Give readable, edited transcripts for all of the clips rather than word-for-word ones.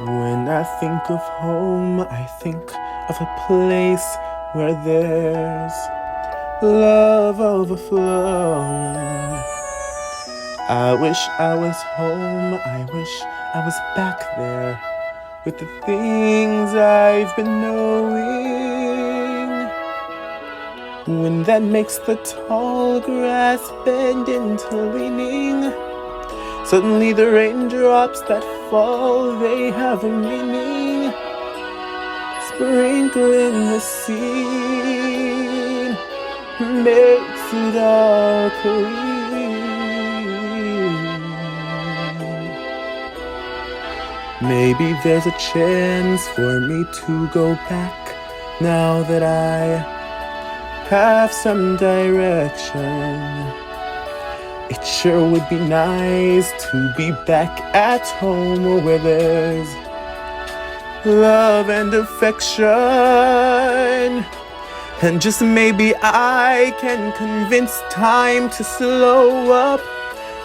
When I think of home, I think of a place where there's love overflowing. I wish I was home, I wish I was back there with the things I've been knowing. When that makes the tall grass bend into leaning, suddenly the raindrops that fall, they have a meaning. Sprinkling the scene makes it all clean. Maybe there's a chance for me to go back now that I have some direction. It sure would be nice to be back at home where there's love and affection. And just maybe I can convince time to slow up,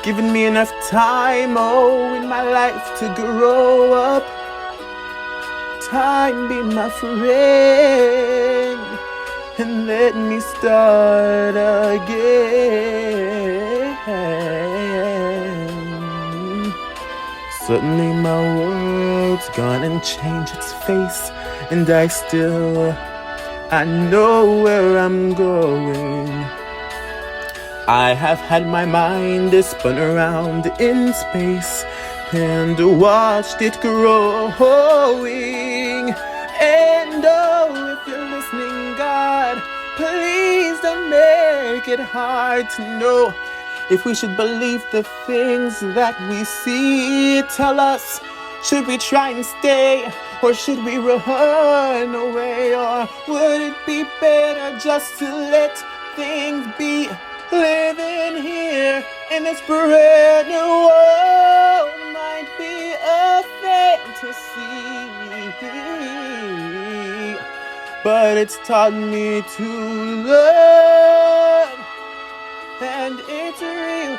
giving me enough time, in my life to grow up. Time be my friend and let me start again. Suddenly my world's gone and changed its face, and I know where I'm going. I have had my mind spun around in space and watched it growing. And if you're listening, God, please don't make it hard to know if we should believe the things that we see. Tell us, should we try and stay, or should we run away? Or would it be better just to let things be? Living here in this brand new world might be a fantasy, but it's taught me to love. And it's real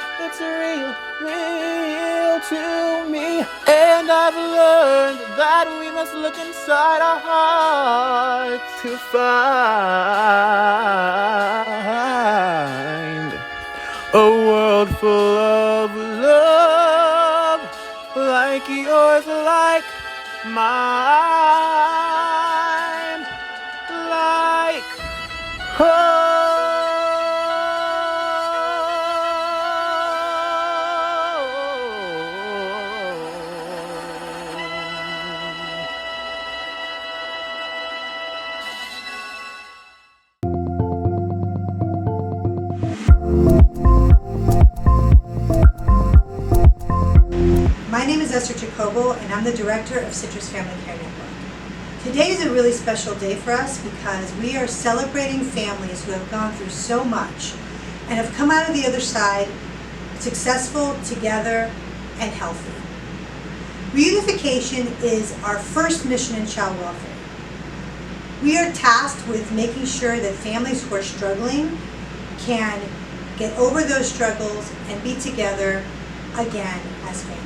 to me. And I've learned that we must look inside our hearts to find a world full of love, like yours, like mine, like home. My name is Esther Jacobo, and I'm the director of Citrus Family Care Network. Today is a really special day for us because we are celebrating families who have gone through so much and have come out of the other side successful, together, and healthy. Reunification is our first mission in child welfare. We are tasked with making sure that families who are struggling can get over those struggles and be together again as families.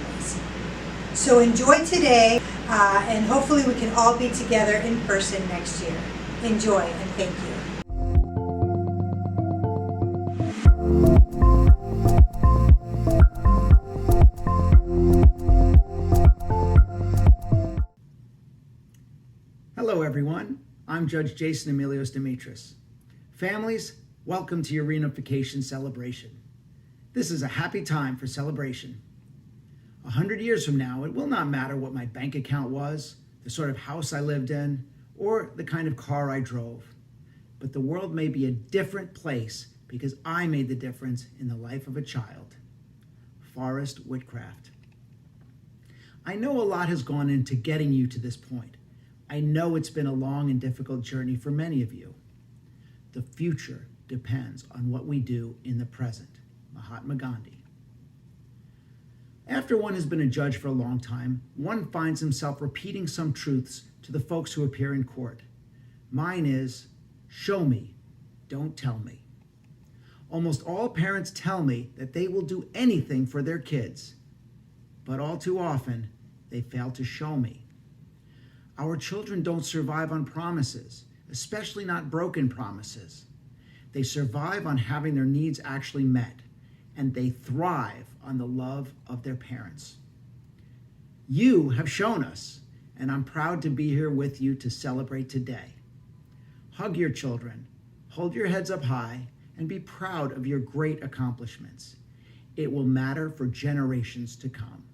So enjoy today, and hopefully we can all be together in person next year. Enjoy, and thank you. Hello everyone, I'm Judge Jason Emilios Dimitris. Families, welcome to your Reunification celebration. This is a happy time for celebration. 100 years from now, it will not matter what my bank account was, the sort of house I lived in, or the kind of car I drove. But the world may be a different place because I made the difference in the life of a child. Forrest Whitcraft. I know a lot has gone into getting you to this point. I know it's been a long and difficult journey for many of you. The future depends on what we do in the present. Mahatma Gandhi. After one has been a judge for a long time, one finds himself repeating some truths to the folks who appear in court. Mine is, show me, don't tell me. Almost all parents tell me that they will do anything for their kids, but all too often, they fail to show me Our children don't survive on promises, especially not broken promises. They survive on having their needs actually met, and they thrive on the love of their parents. You have shown us, and I'm proud to be here with you to celebrate today. Hug your children, hold your heads up high, and be proud of your great accomplishments. It will matter for generations to come.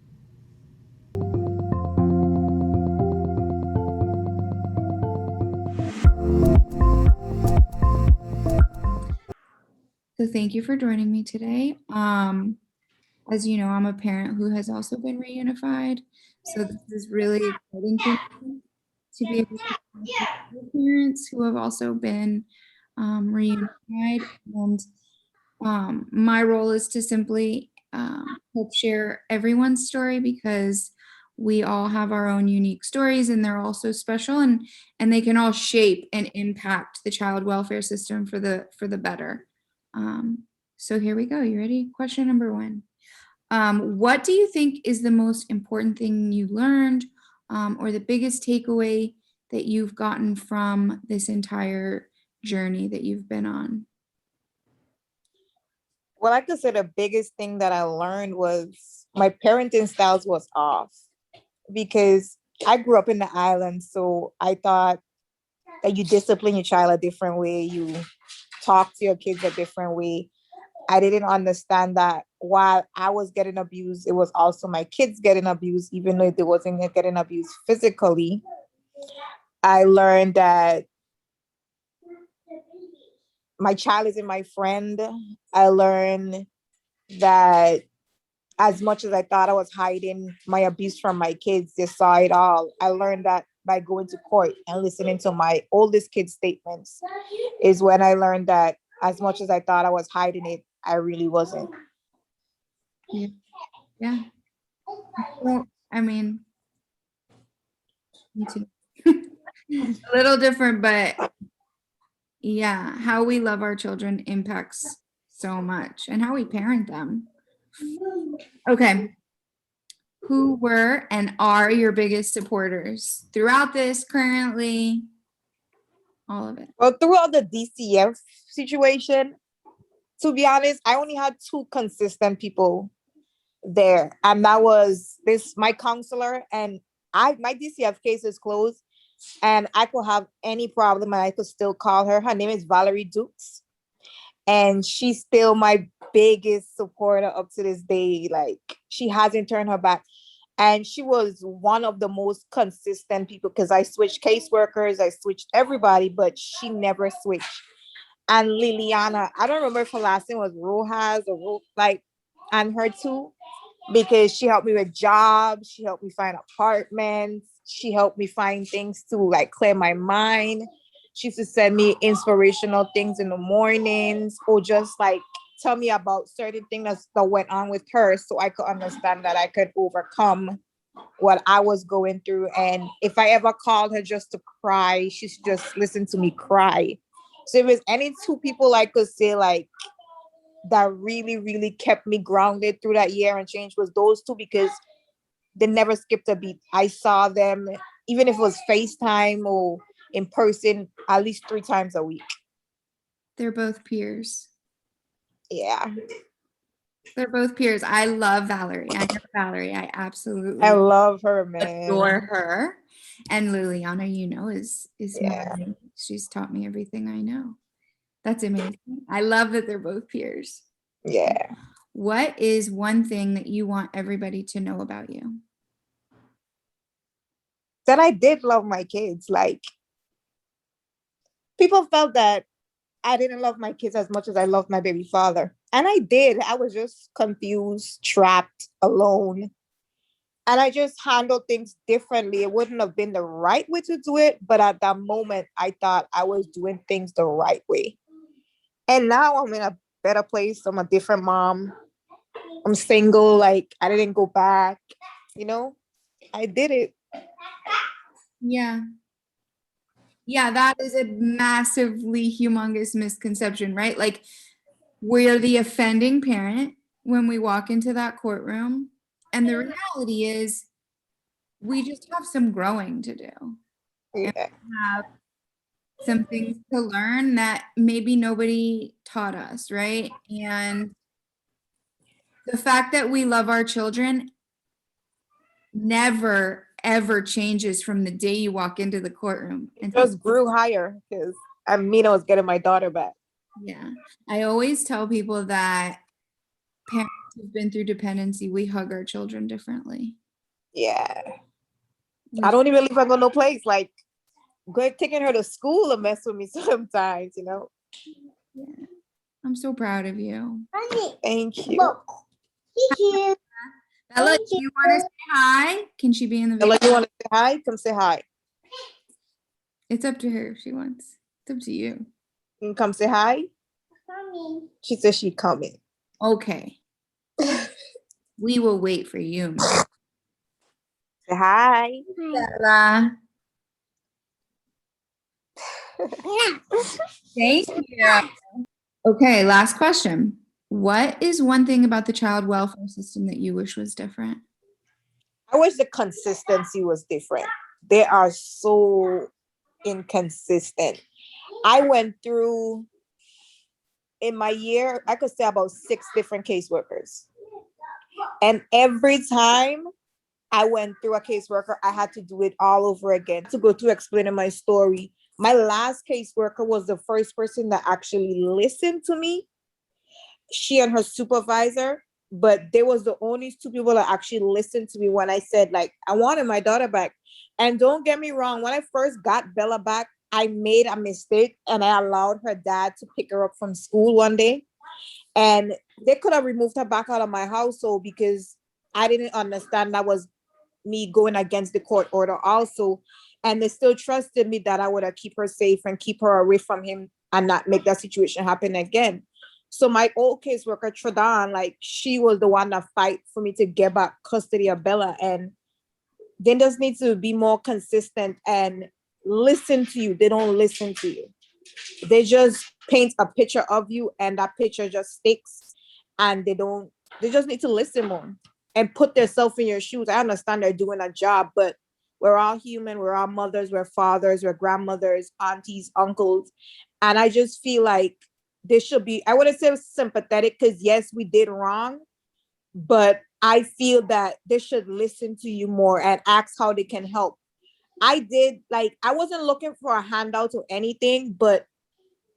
So thank you for joining me today. As you know, I'm a parent who has also been reunified. So this is really exciting for me to be able to talk with parents who have also been reunified. And my role is to simply help share everyone's story, because we all have our own unique stories and they're all so special, and they can all shape and impact the child welfare system for the better. So here we go. You ready? Question number 1. What do you think is the most important thing you learned, or the biggest takeaway that you've gotten from this entire journey that you've been on? Well, I could say the biggest thing that I learned was my parenting styles was off, because I grew up in the islands. So I thought that you discipline your child a different way, you talk to your kids a different way. I didn't understand that while I was getting abused, it was also my kids getting abused, even though they wasn't getting abused physically. I learned that my child isn't my friend. I learned that as much as I thought I was hiding my abuse from my kids, they saw it all. I learned that by going to court and listening to my oldest kid's statements is when I learned that as much as I thought I was hiding it, I really wasn't. Yeah. Yeah. Well, I mean, me too. A little different, but yeah, how we love our children impacts so much, and how we parent them. Okay. Who were and are your biggest supporters throughout this, currently, all of it? Well, throughout the DCF situation, to be honest, I only had 2 consistent people there, and that was my counselor, and my DCF case is closed, and I could have any problem and I could still call her. Her name is Valerie Dukes, and she's still my biggest supporter up to this day. Like, she hasn't turned her back, and she was one of the most consistent people, because I switched caseworkers, I switched everybody, but she never switched. And Liliana, I don't remember if her last name was Rojas or and her too, because she helped me with jobs, she helped me find apartments, she helped me find things to like clear my mind. She used to send me inspirational things in the mornings, or just like tell me about certain things that went on with her, so I could understand that I could overcome what I was going through. And if I ever called her just to cry, she's just listened to me cry. So if there's any 2 people I could say like that really, really kept me grounded through that year and change, was those 2, because they never skipped a beat. I saw them, even if it was FaceTime or in person, at least 3 times a week. They're both peers. Yeah. They're both peers. I love Valerie. I know Valerie. I absolutely I love her, man. adore her. And Liliana, is Yeah. my, she's taught me everything I know. That's amazing. I love that they're both peers. Yeah. What is one thing that you want everybody to know about you? That I did love my kids. Like, people felt that I didn't love my kids as much as I loved my baby father. And I did. I was just confused, trapped, alone. And I just handled things differently. It wouldn't have been the right way to do it, but at that moment, I thought I was doing things the right way. And now I'm in a better place. I'm a different mom. I'm single. Like, I didn't go back. I did it. Yeah. Yeah, that is a massively humongous misconception, right? Like, we're the offending parent when we walk into that courtroom. And the reality is, we just have some growing to do. Yeah. have some things to learn that maybe nobody taught us, right? And the fact that we love our children never ever changes from the day you walk into the courtroom. It just grew higher because I was getting my daughter back. Yeah, I always tell people that parents who've been through dependency, we hug our children differently. Yeah. I don't even leave her go no place. Like, taking her to school to mess with me sometimes, you know. Yeah. I'm so proud of you. Thank you. Bella, do you want to say hi? Can she be in the Ella, video? you want to say hi? Come say hi. It's up to her if she wants. It's up to you. You can come say hi. She says she coming. Okay. We will wait for you. Say hi. Bella. Thank you. Okay, last question. What is one thing about the child welfare system that you wish was different? I wish the consistency was different. They are so inconsistent. I went through, in my year, I could say about 6 different caseworkers. And every time I went through a caseworker, I had to do it all over again to go through explaining my story. My last caseworker was the first person that actually listened to me, she and her supervisor, but they was the only 2 people that actually listened to me when I said, like, I wanted my daughter back. And don't get me wrong, when I first got Bella back, I made a mistake and I allowed her dad to pick her up from school one day. And they could have removed her back out of my household because I didn't understand that was me going against the court order also. And they still trusted me that I would keep her safe and keep her away from him and not make that situation happen again. So my old caseworker, Tradan, like, she was the one that fight for me to get back custody of Bella. And they just need to be more consistent and listen to you. They don't listen to you. They just paint a picture of you and that picture just sticks, and they just need to listen more and put themselves in your shoes. I understand they're doing a job, but we're all human. We're all mothers, we're fathers, we're grandmothers, aunties, uncles. And I just feel like they should be, I wouldn't say sympathetic because yes, we did wrong, but I feel that they should listen to you more and ask how they can help. I wasn't looking for a handout or anything, but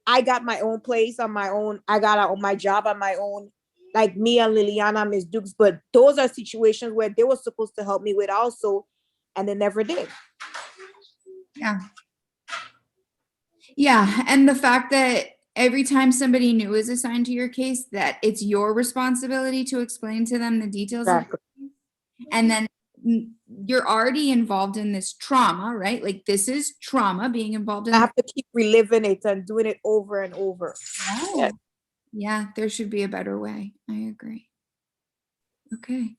I got my own place on my own. I got my job on my own, like me and Liliana, Miss Dukes. But those are situations where they were supposed to help me with also, and they never did. Yeah. Yeah. And the fact that every time somebody new is assigned to your case, that it's your responsibility to explain to them the details. Exactly. And then you're already involved in this trauma, right? Like, this is trauma, being involved in. I have to keep reliving it and doing it over and over. Yeah. Yeah, there should be a better way. I agree. Okay.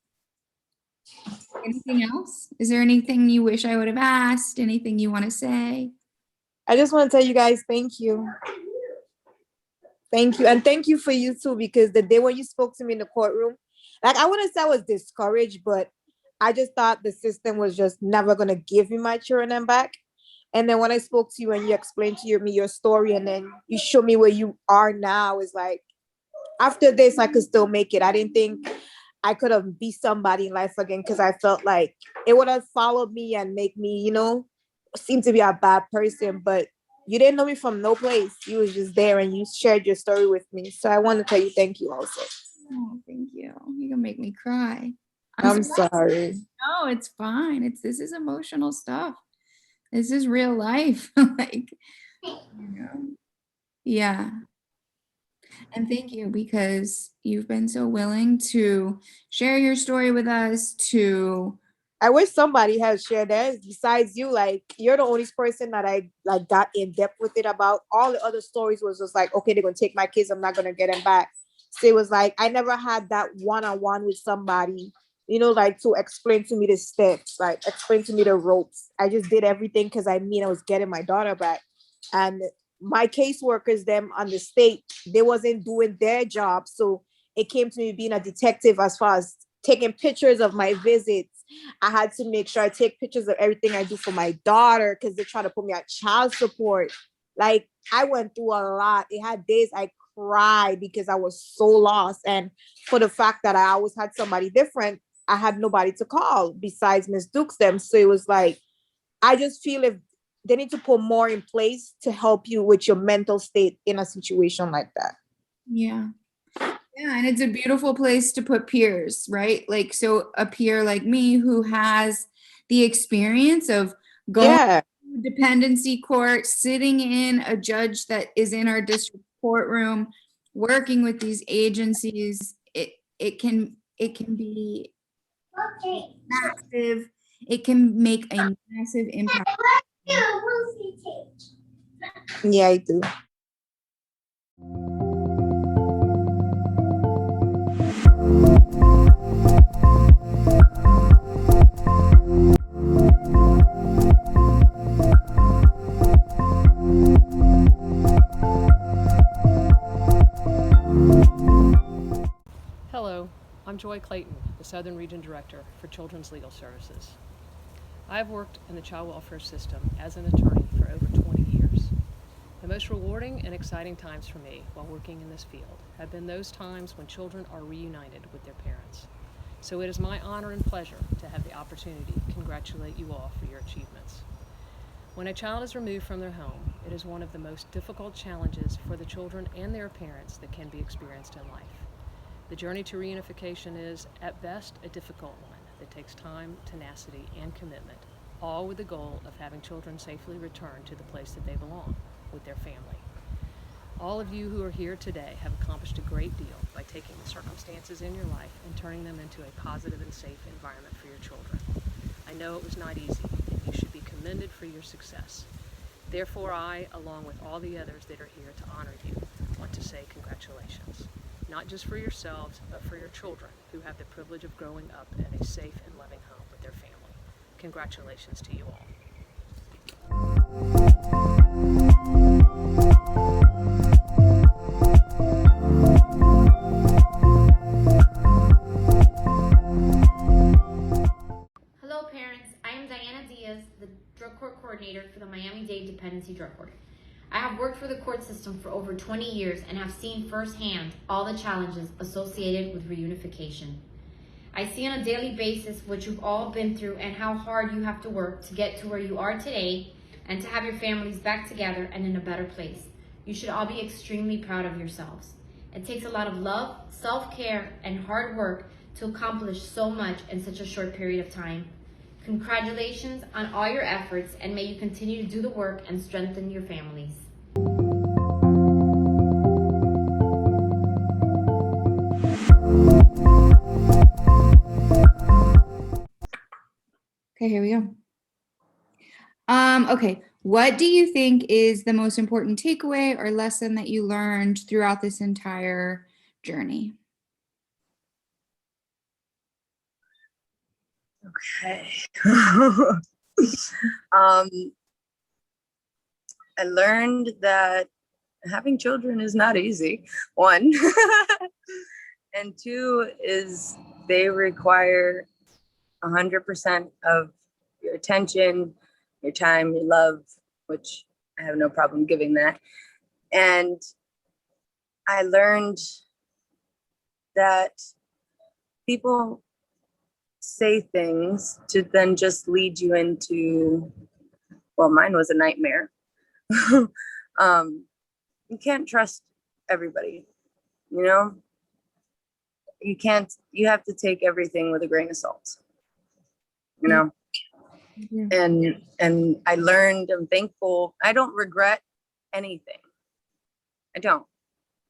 Anything else? Is there anything you wish I would have asked? Anything you want to say? I just want to tell you guys, thank you. Thank you. And thank you for you too, because the day when you spoke to me in the courtroom, like, I wouldn't say I was discouraged, but I just thought the system was just never going to give me my children back. And then when I spoke to you and you explained to me your story, and then you show me where you are now, is like, after this, I could still make it. I didn't think I could have be somebody in life again, because I felt like it would have followed me and make me, seem to be a bad person. But you didn't know me from no place. You was just there and you shared your story with me. So I want to tell you thank you also. Oh, thank you. You're gonna make me cry. I'm sorry. No, it's fine. This is emotional stuff. This is real life. Like, yeah. And thank you, because you've been so willing to share your story with us, I wish somebody had shared that besides you. Like, you're the only person that I got in depth with it about. All the other stories was just like, okay, they're gonna take my kids, I'm not gonna get them back. So it was like, I never had that one-on-one with somebody, like, to explain to me the steps, like explain to me the ropes. I just did everything because I was getting my daughter back. And my caseworkers, them on the state, they wasn't doing their job. So it came to me being a detective as far as taking pictures of my visits, I had to make sure I take pictures of everything I do for my daughter because they're trying to put me on child support. Like, I went through a lot. It had days I cried because I was so lost. And for the fact that I always had somebody different, I had nobody to call besides Miss Dukes them. So it was like, I just feel if they need to put more in place to help you with your mental state in a situation like that. Yeah. Yeah, and it's a beautiful place to put peers, right? Like, so a peer like me who has the experience of going Yeah. to dependency court, sitting in a judge that is in our district courtroom, working with these agencies, it can be massive. It can make a massive impact. Yeah, I do. Hello, I'm Joy Clayton, the Southern Region Director for Children's Legal Services. I've worked in the child welfare system as an attorney for over 20 years. The most rewarding and exciting times for me while working in this field have been those times when children are reunited with their parents. So it is my honor and pleasure to have the opportunity to congratulate you all for your achievements. When a child is removed from their home, it is one of the most difficult challenges for the children and their parents that can be experienced in life. The journey to reunification is, at best, a difficult one that takes time, tenacity, and commitment, all with the goal of having children safely return to the place that they belong, with their family. All of you who are here today have accomplished a great deal by taking the circumstances in your life and turning them into a positive and safe environment for your children. I know it was not easy, and you should be commended for your success. Therefore, I, along with all the others that are here to honor you, want to say congratulations. Not just for yourselves, but for your children who have the privilege of growing up in a safe and loving home with their family. Congratulations to you all. Hello parents, I am Diana Diaz, the drug court coordinator for the Miami-Dade Dependency Drug Court. I have worked for the court system for over 20 years and have seen firsthand all the challenges associated with reunification. I see on a daily basis what you've all been through and how hard you have to work to get to where you are today and to have your families back together and in a better place. You should all be extremely proud of yourselves. It takes a lot of love, self-care, and hard work to accomplish so much in such a short period of time. Congratulations on all your efforts, and may you continue to do the work and strengthen your families. Okay, here we go. Okay, what do you think is the most important takeaway or lesson that you learned throughout this entire journey? Okay. I learned that having children is not easy, one. And two is they require 100% of your attention, your time, your love, which I have no problem giving that. And I learned that people say things to then just lead you into, well, mine was a nightmare. You can't trust everybody, you know? You have to take everything with a grain of salt, you know? Yeah. And I learned, I'm thankful. I don't regret anything. I don't.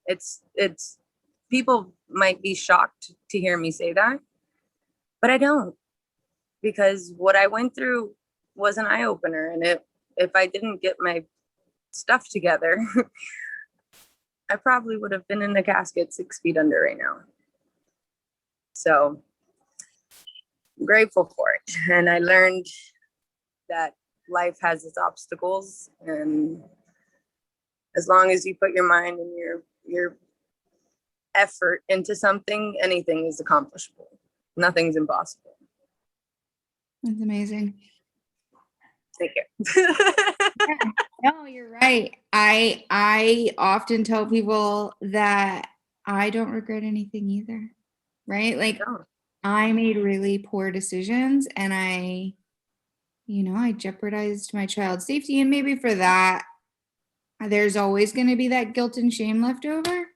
It's people might be shocked to hear me say that, but I don't, because what I went through was an eye opener. And if I didn't get my stuff together, I probably would have been in a casket 6 feet under right now. So I'm grateful for it. And I learned that life has its obstacles, and as long as you put your mind and your effort into something, anything is accomplishable. Nothing's impossible. That's amazing. Thank you. Yeah, no, you're right. I often tell people that I don't regret anything either. Right? Like No, I made really poor decisions and I jeopardized my child's safety. And maybe for that, there's always going to be that guilt and shame left over.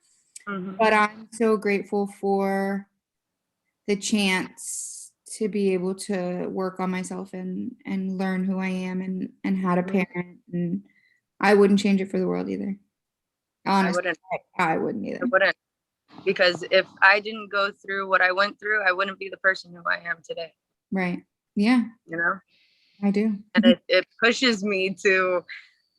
mhm. But I'm so grateful for the chance to be able to work on myself and learn who I am and how to parent. And I wouldn't change it for the world either. I Honestly, wouldn't. I wouldn't either. I wouldn't. Because if I didn't go through what I went through, I wouldn't be the person who I am today. Right. Yeah, You know, I do. and it pushes me to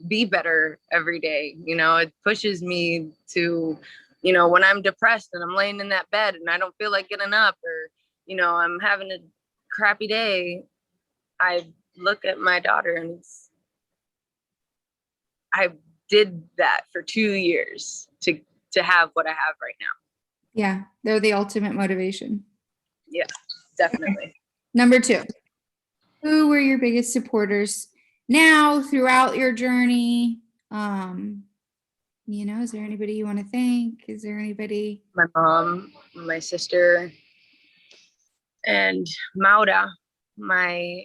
be better every day. You know, it pushes me to, you know, when I'm depressed and I'm laying in that bed and I don't feel like getting up, or, you know, I'm having a crappy day, I look at my daughter and I did that for 2 years to have what I have right now. Yeah, they're the ultimate motivation. Yeah, definitely. Number 2, who were your biggest supporters now throughout your journey? Is there anybody you want to thank? Is there anybody? My mom, my sister, and Maura, my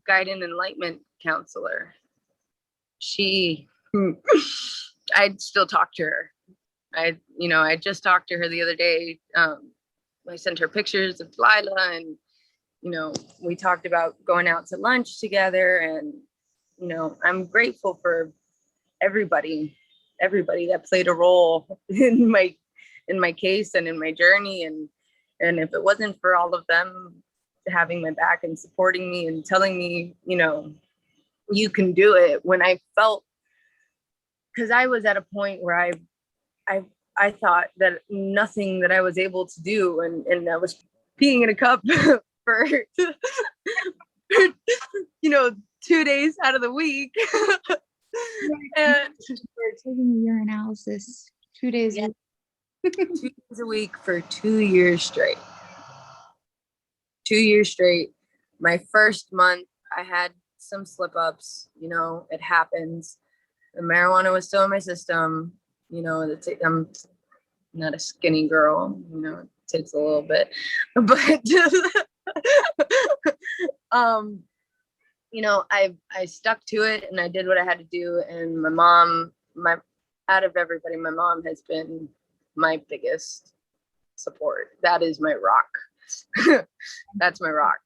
guide and enlightenment counselor. She, I still talk to her. I just talked to her the other day. I sent her pictures of Lila, and, we talked about going out to lunch together. And, I'm grateful for everybody that played a role in my case and in my journey. And if it wasn't for all of them having my back and supporting me and telling me, you can do it, when I felt, because I was at a point where I thought that nothing that I was able to do, and I was peeing in a cup for 2 days out of the week. And We're taking a urinalysis 2 days. Yeah. 2 days a week for 2 years straight. 2 years straight. My first month, I had some slip ups. It happens. The marijuana was still in my system. I'm not a skinny girl. It takes a little bit, but I stuck to it and I did what I had to do. And my mom, out of everybody, my mom has been my biggest support. That is my rock. That's my rock.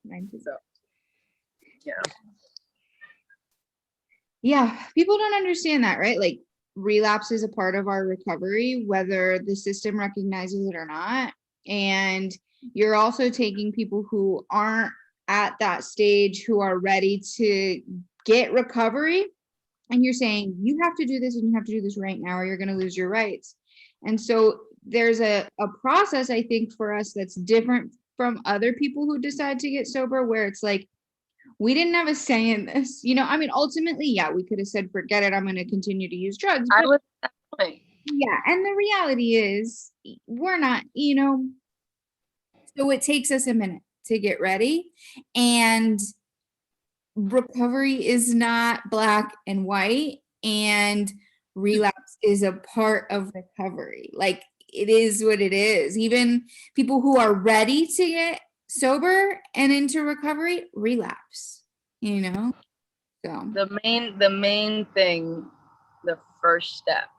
So, yeah. Yeah, people don't understand that, right? Like relapse is a part of our recovery, whether the system recognizes it or not. And you're also taking people who aren't at that stage, who are ready to get recovery, and you're saying, you have to do this and you have to do this right now, or you're going to lose your rights. And so there's a process, I think, for us that's different from other people who decide to get sober, where it's like, we didn't have a say in this. Ultimately, yeah, we could have said, forget it, I'm going to continue to use drugs. I was at that point. Yeah. And the reality is, we're not, so it takes us a minute to get ready. And recovery is not black and white. And relapse is a part of recovery. Like, it is what it is. Even people who are ready to get sober and into recovery relapse, so The main thing, the first step,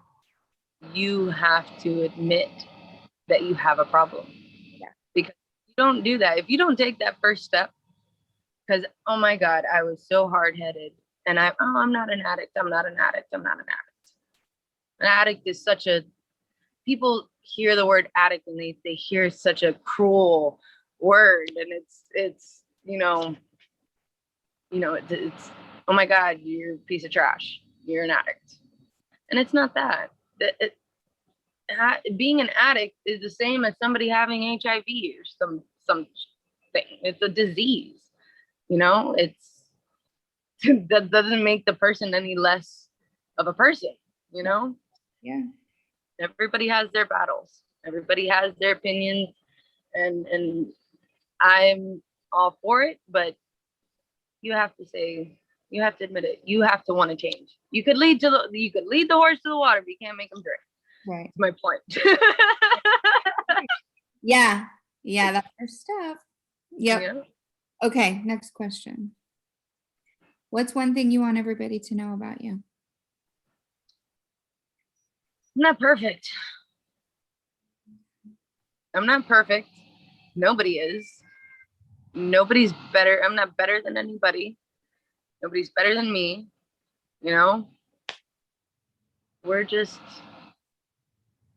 you have to admit that you have a problem. Yeah. Because you don't do that. If you don't take that first step, because, oh my God, I was so hard-headed, and I'm not an addict. I'm not an addict. I'm not an addict. An addict is such a, people hear the word addict and they hear such a cruel word, and it's oh my God, you're a piece of trash, you're an addict. And it's not that. Being an addict is the same as somebody having HIV or something. It's a disease. It's that doesn't make the person any less of a person. yeah. Everybody has their battles. Everybody has their opinions, and I'm all for it, but you have to admit it. You have to want to change. You could lead the horse to the water, but you can't make him drink. Right. That's my point. Yeah. Yeah, that's our stuff. Yep. Yeah. Okay, next question. What's one thing you want everybody to know about you? I'm not perfect. I'm not perfect. Nobody is. Nobody's better. I'm not better than anybody. Nobody's better than me. You know, we're just,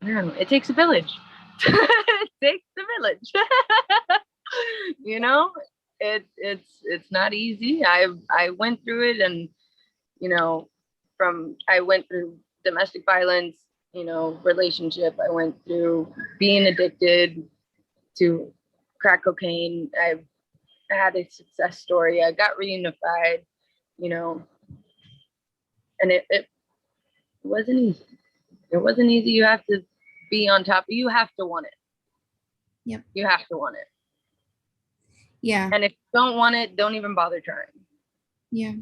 I don't know, it takes a village. It takes a village. You know, it's not easy. I went through it, and you know, I went through domestic violence, you know, relationship. I went through being addicted to crack cocaine. I had a success story. I got reunified, you know, and it wasn't easy. It wasn't easy. You have to be on top. You have to want it. Yep. You have to want it. Yeah. And if you don't want it, don't even bother trying. Yeah.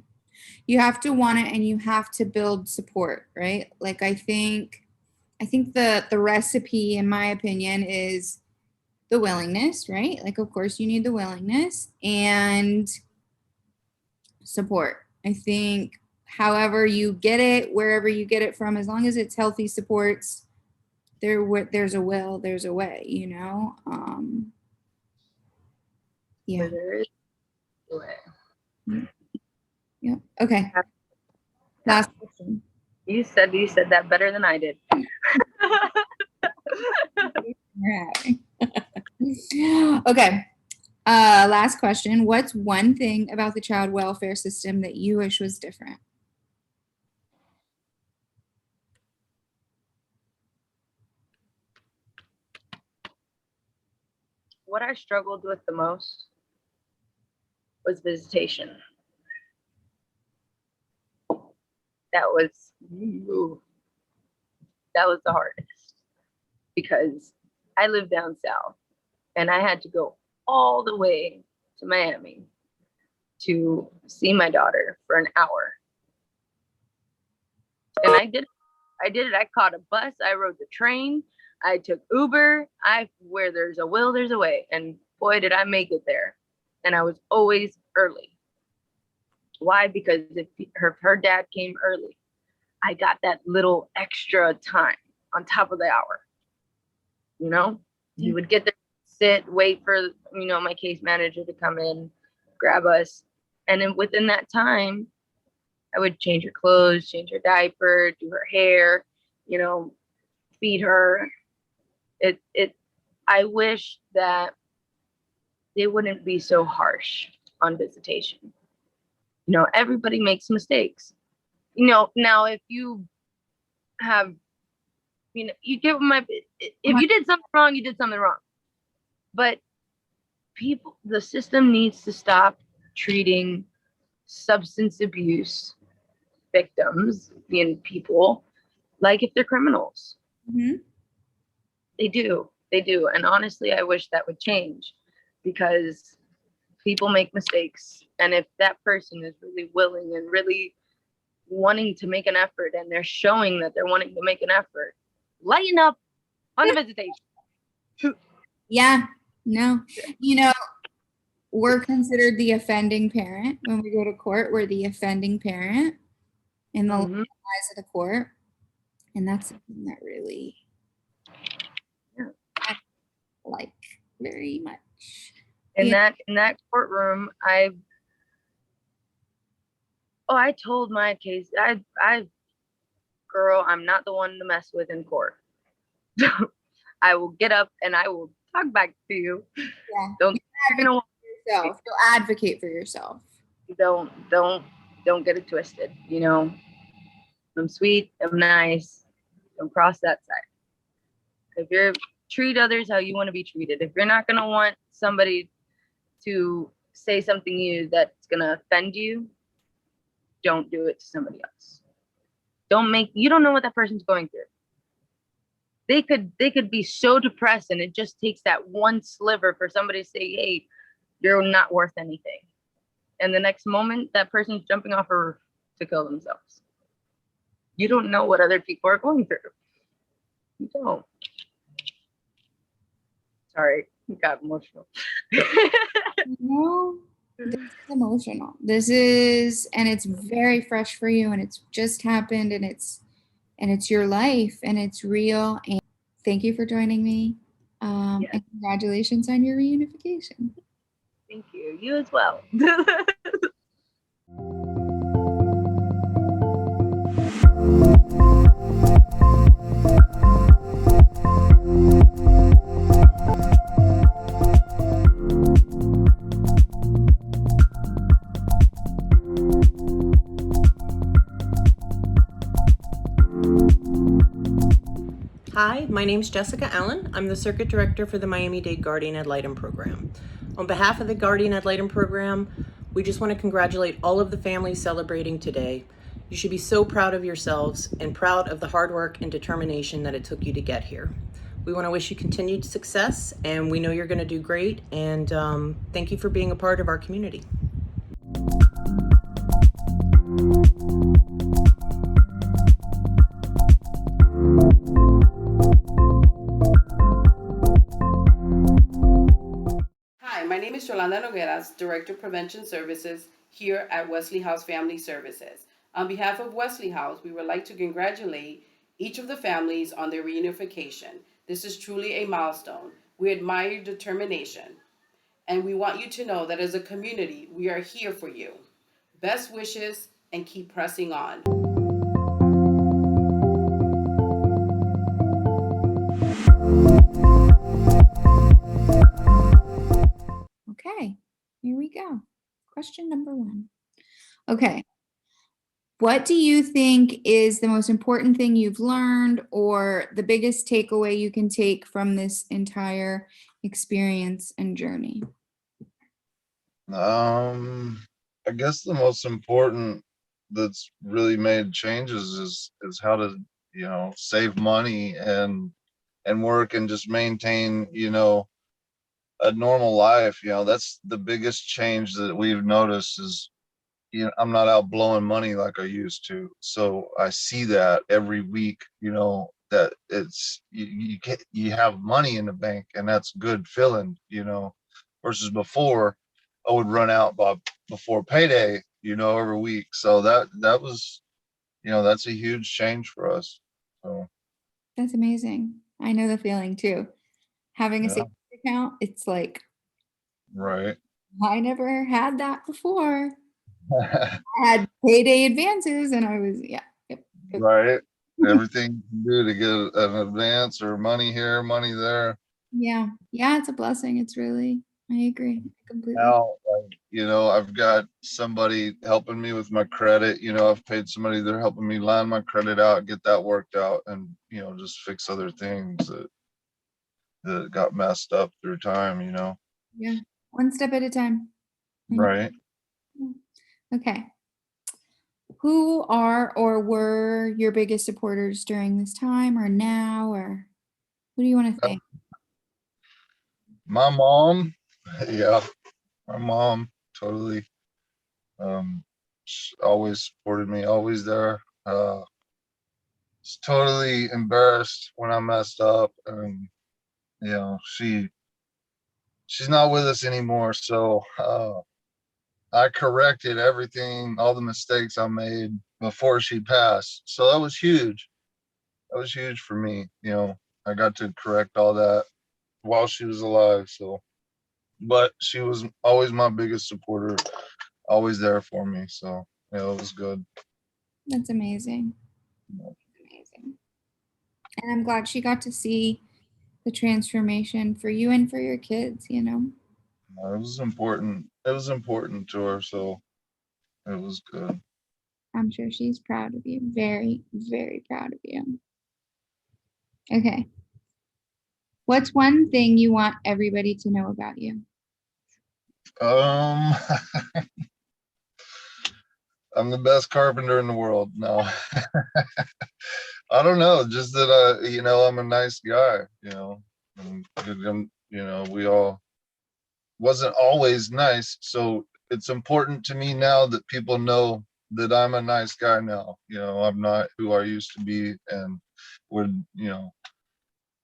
You have to want it, and you have to build support, right? Like I think the recipe, in my opinion, is the willingness, right? Like of course you need the willingness and support. I think however you get it, wherever you get it from, as long as it's healthy supports, there's a will, there's a way, you know? Yeah. There is a way. Yep. Okay. Last question. You said that better than I did. Okay. Last question. What's one thing about the child welfare system that you wish was different? What I struggled with the most was visitation. That was the hardest, because I live down south and I had to go all the way to Miami to see my daughter for an hour. And I did it. I caught a bus, I rode the train, I took Uber. Where there's a will, there's a way. And boy, did I make it there. And I was always early. Why? Because if her dad came early, I got that little extra time on top of the hour. You know, he would get there, sit, wait for, you know, my case manager to come in, grab us. And then within that time, I would change her clothes, change her diaper, do her hair, you know, feed her. I wish that they wouldn't be so harsh on visitation. You know, everybody makes mistakes. You know, now if you have, you know, you give my, if you did something wrong, you did something wrong. But the system needs to stop treating substance abuse victims, being people, like if they're criminals. Mm-hmm. They do. And honestly, I wish that would change, because people make mistakes. And if that person is really willing and really wanting to make an effort, and they're showing that they're wanting to make an effort, lighten up on the visitation. Yeah. No. You know, we're considered the offending parent when we go to court. We're the offending parent in the eyes of the court. And that's something that really I like very much. In that courtroom, I told my case, girl, I'm not the one to mess with in court. I will get up and I will talk back to you. Yeah. Don't You'll advocate for yourself. Don't get it twisted. You know, I'm sweet, I'm nice. Don't cross that side. If you're treat others how you want to be treated. If you're not gonna want somebody to say something to you that's gonna offend you, don't do it to somebody else. You don't know what that person's going through. They could be so depressed, and it just takes that one sliver for somebody to say, hey, you're not worth anything. And the next moment, that person's jumping off a roof to kill themselves. You don't know what other people are going through. You don't. Sorry, I got emotional. No, this is emotional. This is, and it's very fresh for you, and it's just happened, and it's your life, and it's real. And thank you for joining me. Yes. And congratulations on your reunification. Thank you. You as well. Hi, my name's Jessica Allen. I'm the Circuit Director for the Miami-Dade Guardian Ad Litem program. On behalf of the Guardian Ad Litem program, we just want to congratulate all of the families celebrating today. You should be so proud of yourselves and proud of the hard work and determination that it took you to get here. We want to wish you continued success, and we know you're going to do great, and thank you for being a part of our community. Hi, my name is Yolanda Nogueras, Director of Prevention Services here at Wesley House Family Services. On behalf of Wesley House, we would like to congratulate each of the families on their reunification. This is truly a milestone. We admire your determination, and we want you to know that as a community, we are here for you. Best wishes, and keep pressing on. Okay, here we go. Question number 1. Okay. What do you think is the most important thing you've learned, or the biggest takeaway you can take from this entire experience and journey? I guess the most important that's really made changes is how to, save money and work and just maintain, a normal life. That's the biggest change that we've noticed is, I'm not out blowing money like I used to. So I see that every week, that it's you have money in the bank, and that's good feeling, versus before I would run out before payday, every week. So that was, that's a huge change for us. So That's amazing. I know the feeling too. Having a yeah, savings account, it's like, right. I never had that before. I had payday advances, and I was, yeah. Yep. Right. Everything you can do to get an advance or money here, money there. Yeah. Yeah, it's a blessing. It's really, I agree completely. Now, like, I've got somebody helping me with my credit. I've paid somebody, they're helping me line my credit out, get that worked out, and, just fix other things that got messed up through time, Yeah. One step at a time. I know. Right. Okay. Who are or were your biggest supporters during this time, or now, or who do you want to thank? My mom, yeah, my mom totally, she always supported me, always there. Was totally embarrassed when I messed up, and she's not with us anymore. So I corrected everything, all the mistakes I made before she passed. So that was huge. That was huge for me. I got to correct all that while she was alive. So, but she was always my biggest supporter, always there for me. So yeah, it was good. That's amazing. Amazing. And I'm glad she got to see the transformation for you and for your kids, It was important. It was important to her. So it was good. I'm sure she's proud of you. Very, very proud of you. Okay. What's one thing you want everybody to know about you? Um, I'm the best carpenter in the world. No, I don't know. Just that I'm a nice guy. And we all wasn't always nice. So it's important to me now that people know that I'm a nice guy now. I'm not who I used to be, and would,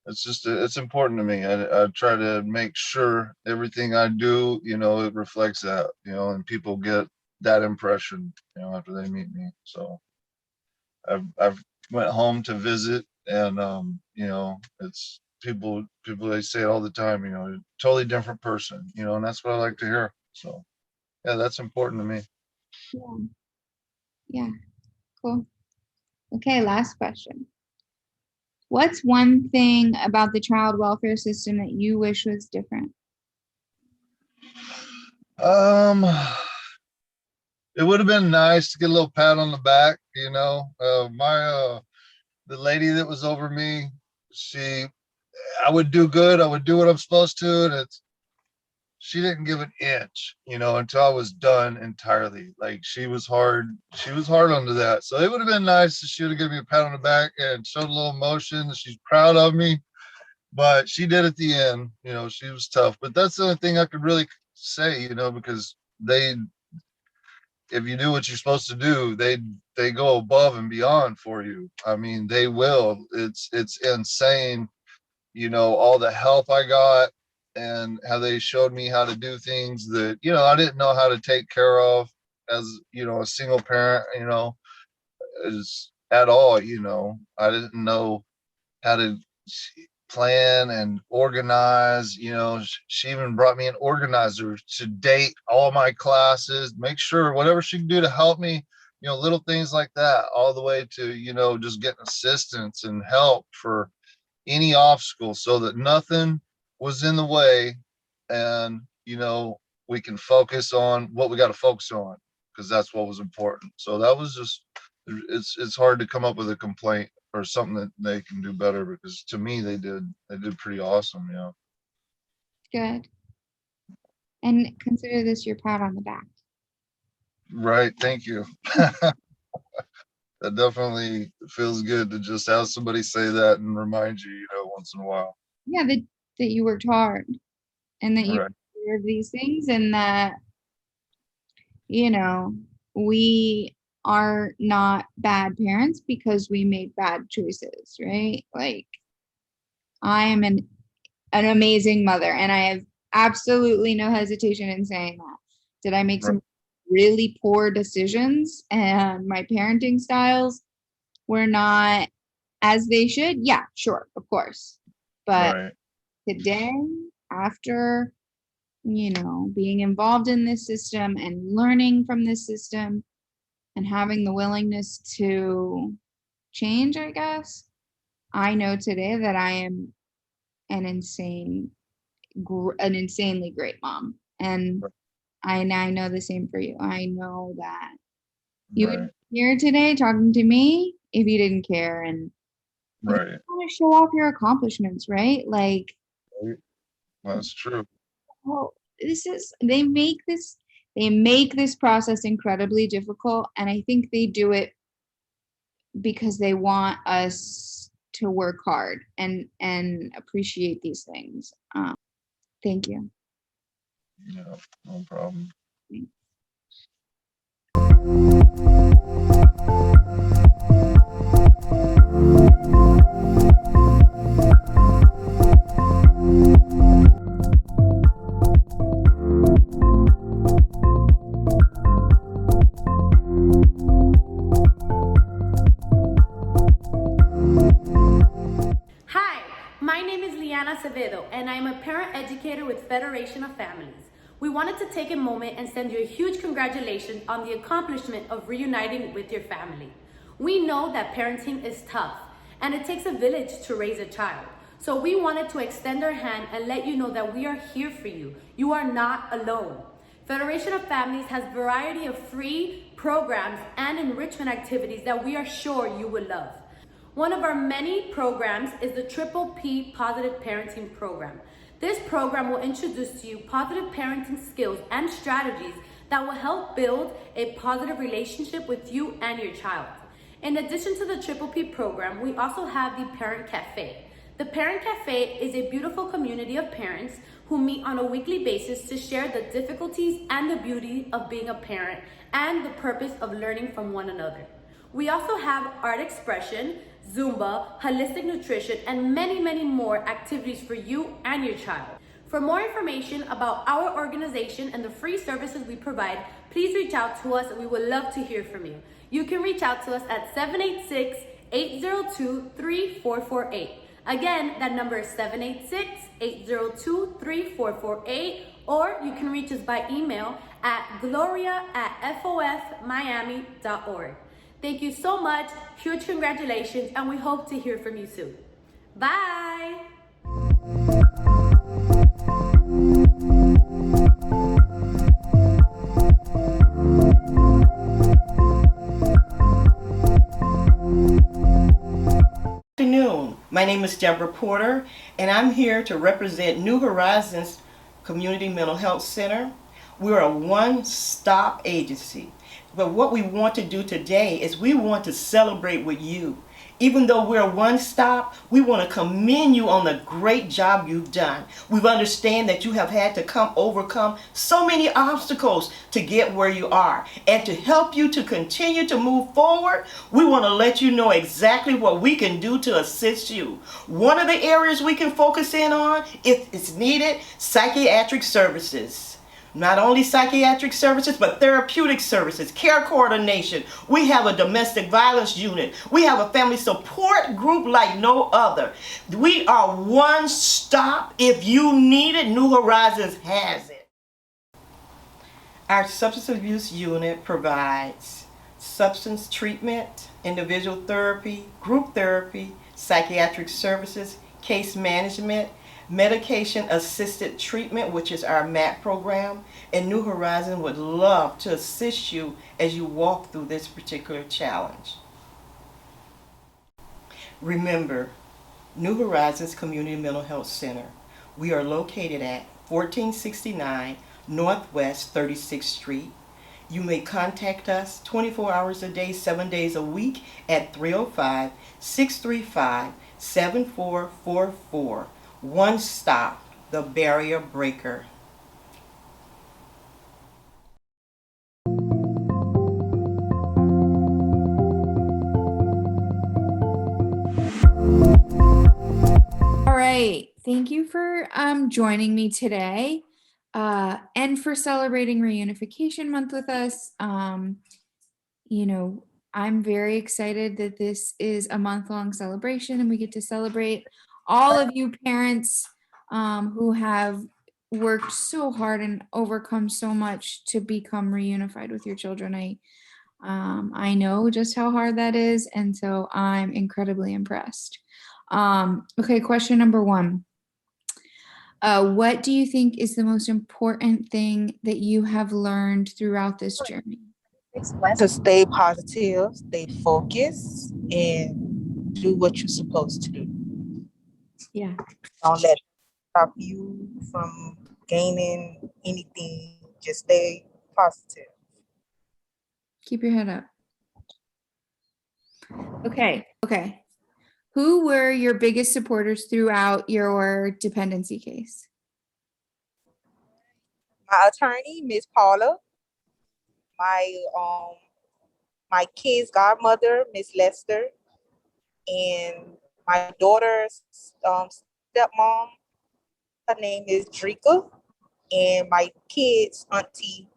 it's important to me. I try to make sure everything I do, it reflects that, and people get that impression, after they meet me. So I've went home to visit, and it's people they say it all the time, totally different person, and that's what I like to hear. So yeah, that's important to me. Yeah. Yeah. Cool. Okay, last question. What's one thing about the child welfare system that you wish was different? It would have been nice to get a little pat on the back, my the lady that was over me, I would do good, I would do what I'm supposed to, and she didn't give an inch, until I was done entirely. Like, she was hard onto that. So it would have been nice if she would have given me a pat on the back and showed a little emotion. She's proud of me, but she did at the end. She was tough. But that's the only thing I could really say, because if you do what you're supposed to do, they go above and beyond for you. I mean, they will. It's insane, all the help I got, and how they showed me how to do things that, I didn't know how to take care of as, a single parent, as at all. I didn't know how to plan and organize. She even brought me an organizer to date all my classes, make sure whatever she can do to help me, little things like that, all the way to, just getting assistance and help for any obstacle, so that nothing was in the way, and we can focus on what we got to focus on, because that's what was important. So that was just, it's hard to come up with a complaint or something that they can do better, because to me they did pretty awesome. Good. And consider this your pat on the back. Right, thank you. That definitely feels good to just have somebody say that and remind you, once in a while. Yeah, that you worked hard and that you Right. deserve these things, and that, we are not bad parents because we made bad choices, right? Like, I am an amazing mother, and I have absolutely no hesitation in saying that. Did I make some really poor decisions, and my parenting styles were not as they should? Yeah, sure, of course. But Right. today, after, being involved in this system and learning from this system and having the willingness to change, I guess, I know today that I am an insanely great mom. And I know the same for you. I know that you would be here today talking to me if you didn't care, and you Right. want to show off your accomplishments, right? Like, That's true. well, they make this process incredibly difficult, and I think they do it because they want us to work hard and appreciate these things. Thank you. Yeah, no problem. Hi, my name is Liana Acevedo, and I'm a parent educator with Federation of Families. We wanted to take a moment and send you a huge congratulations on the accomplishment of reuniting with your family. We know that parenting is tough, and it takes a village to raise a child. So we wanted to extend our hand and let you know that we are here for you. You are not alone. Federation of Families has a variety of free programs and enrichment activities that we are sure you will love. One of our many programs is the Triple P Positive Parenting Program. This program will introduce to you positive parenting skills and strategies that will help build a positive relationship with you and your child. In addition to the Triple P program, we also have the Parent Cafe. The Parent Cafe is a beautiful community of parents who meet on a weekly basis to share the difficulties and the beauty of being a parent and the purpose of learning from one another. We also have art expression, Zumba, holistic nutrition, and many, many more activities for you and your child. For more information about our organization and the free services we provide, please reach out to us. We would love to hear from you. You can reach out to us at 786-802-3448. Again, that number is 786-802-3448, or you can reach us by email at gloria@fofmiami.org. Thank you so much, huge congratulations, and we hope to hear from you soon. Bye! Good afternoon. My name is Deborah Porter, and I'm here to represent New Horizons Community Mental Health Center. We're a one-stop agency, but what we want to do today is we want to celebrate with you. Even though we're one-stop, we want to commend you on the great job you've done. We understand that you have had to overcome so many obstacles to get where you are. And to help you to continue to move forward, we want to let you know exactly what we can do to assist you. One of the areas we can focus in on, if it's needed, psychiatric services. Not only psychiatric services, but therapeutic services, care coordination. We have a domestic violence unit. We have a family support group like no other. We are one stop. If you need it, New Horizons has it. Our substance abuse unit provides substance treatment, individual therapy, group therapy, psychiatric services, case management, medication-assisted treatment, which is our MAT program, and New Horizons would love to assist you as you walk through this particular challenge. Remember, New Horizons Community Mental Health Center. We are located at 1469 Northwest 36th Street. You may contact us 24 hours a day, 7 days a week at 305-635-7444. One stop, the barrier breaker. All right. Thank you for joining me today and for celebrating Reunification Month with us. I'm very excited that this is a month-long celebration and we get to celebrate all of you parents who have worked so hard and overcome so much to become reunified with your children. I know just how hard that is, and so I'm incredibly impressed. Okay, question number 1. What do you think is the most important thing that you have learned throughout this journey? To stay positive, stay focused, and do what you're supposed to do. Yeah. Don't let it stop you from gaining anything. Just stay positive. Keep your head up. Okay. Who were your biggest supporters throughout your dependency case? My attorney, Miss Paula. My kid's godmother, Miss Lester, and my daughter's stepmom. Her name is Drika, and my kid's auntie,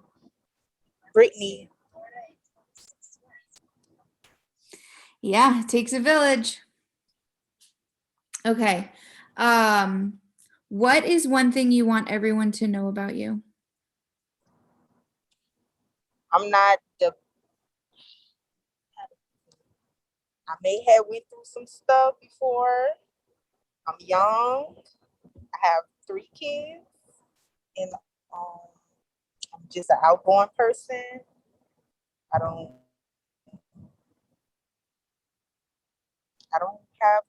Brittany. Yeah, it takes a village. Okay. What is one thing you want everyone to know about you? I may have went through some stuff before. I'm young. I have 3 kids, and I'm just an outgoing person. I don't have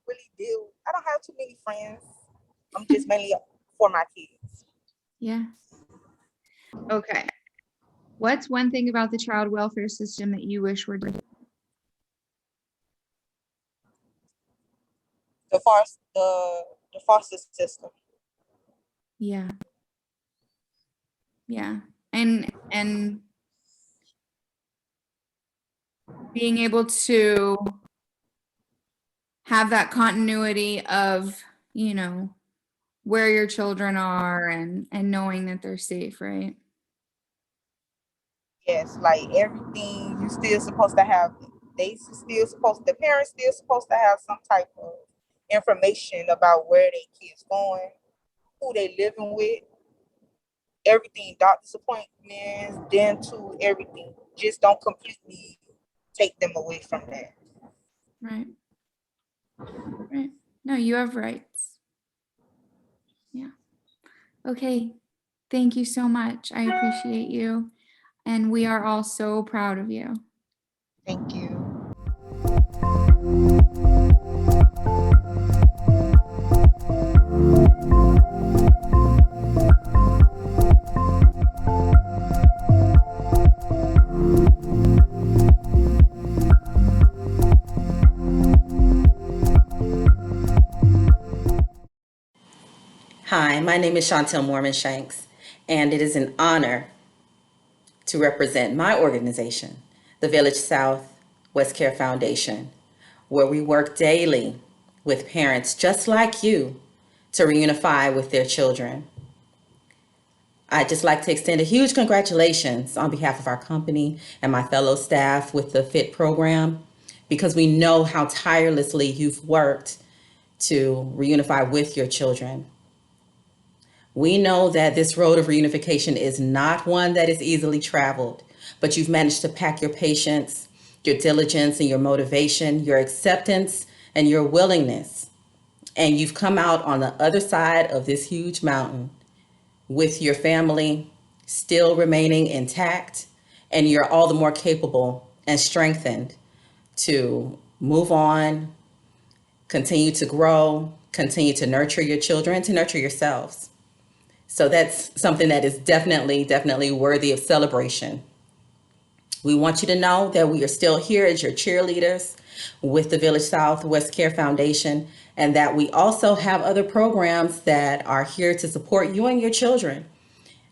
too many friends. I'm just mainly for my kids. Yeah. Okay. What's one thing about the child welfare system that you wish were different? The foster system. Yeah. Yeah. And being able to have that continuity of, you know, where your children are and knowing that they're safe, right? Yes, like everything you still supposed to have. The parents still supposed to have some type of information about where their kids going, who they living with, everything, doctor's appointments, dental, everything. Just don't completely take them away from that. Right. Right. No, you have rights. Yeah. Okay. Thank you so much. I appreciate you. And we are all so proud of you. Thank you. Hi, my name is Chantel Mormon Shanks, and it is an honor to represent my organization, the Village South West Care Foundation, where we work daily with parents just like you to reunify with their children. I'd just like to extend a huge congratulations on behalf of our company and my fellow staff with the FIT program, because we know how tirelessly you've worked to reunify with your children. We know that this road of reunification is not one that is easily traveled, but you've managed to pack your patience, your diligence, and your motivation, your acceptance, and your willingness. And you've come out on the other side of this huge mountain with your family still remaining intact, and you're all the more capable and strengthened to move on, continue to grow, continue to nurture your children, to nurture yourselves. So that's something that is definitely worthy of celebration. We want you to know that we are still here as your cheerleaders with the Village South West Care Foundation, and that we also have other programs that are here to support you and your children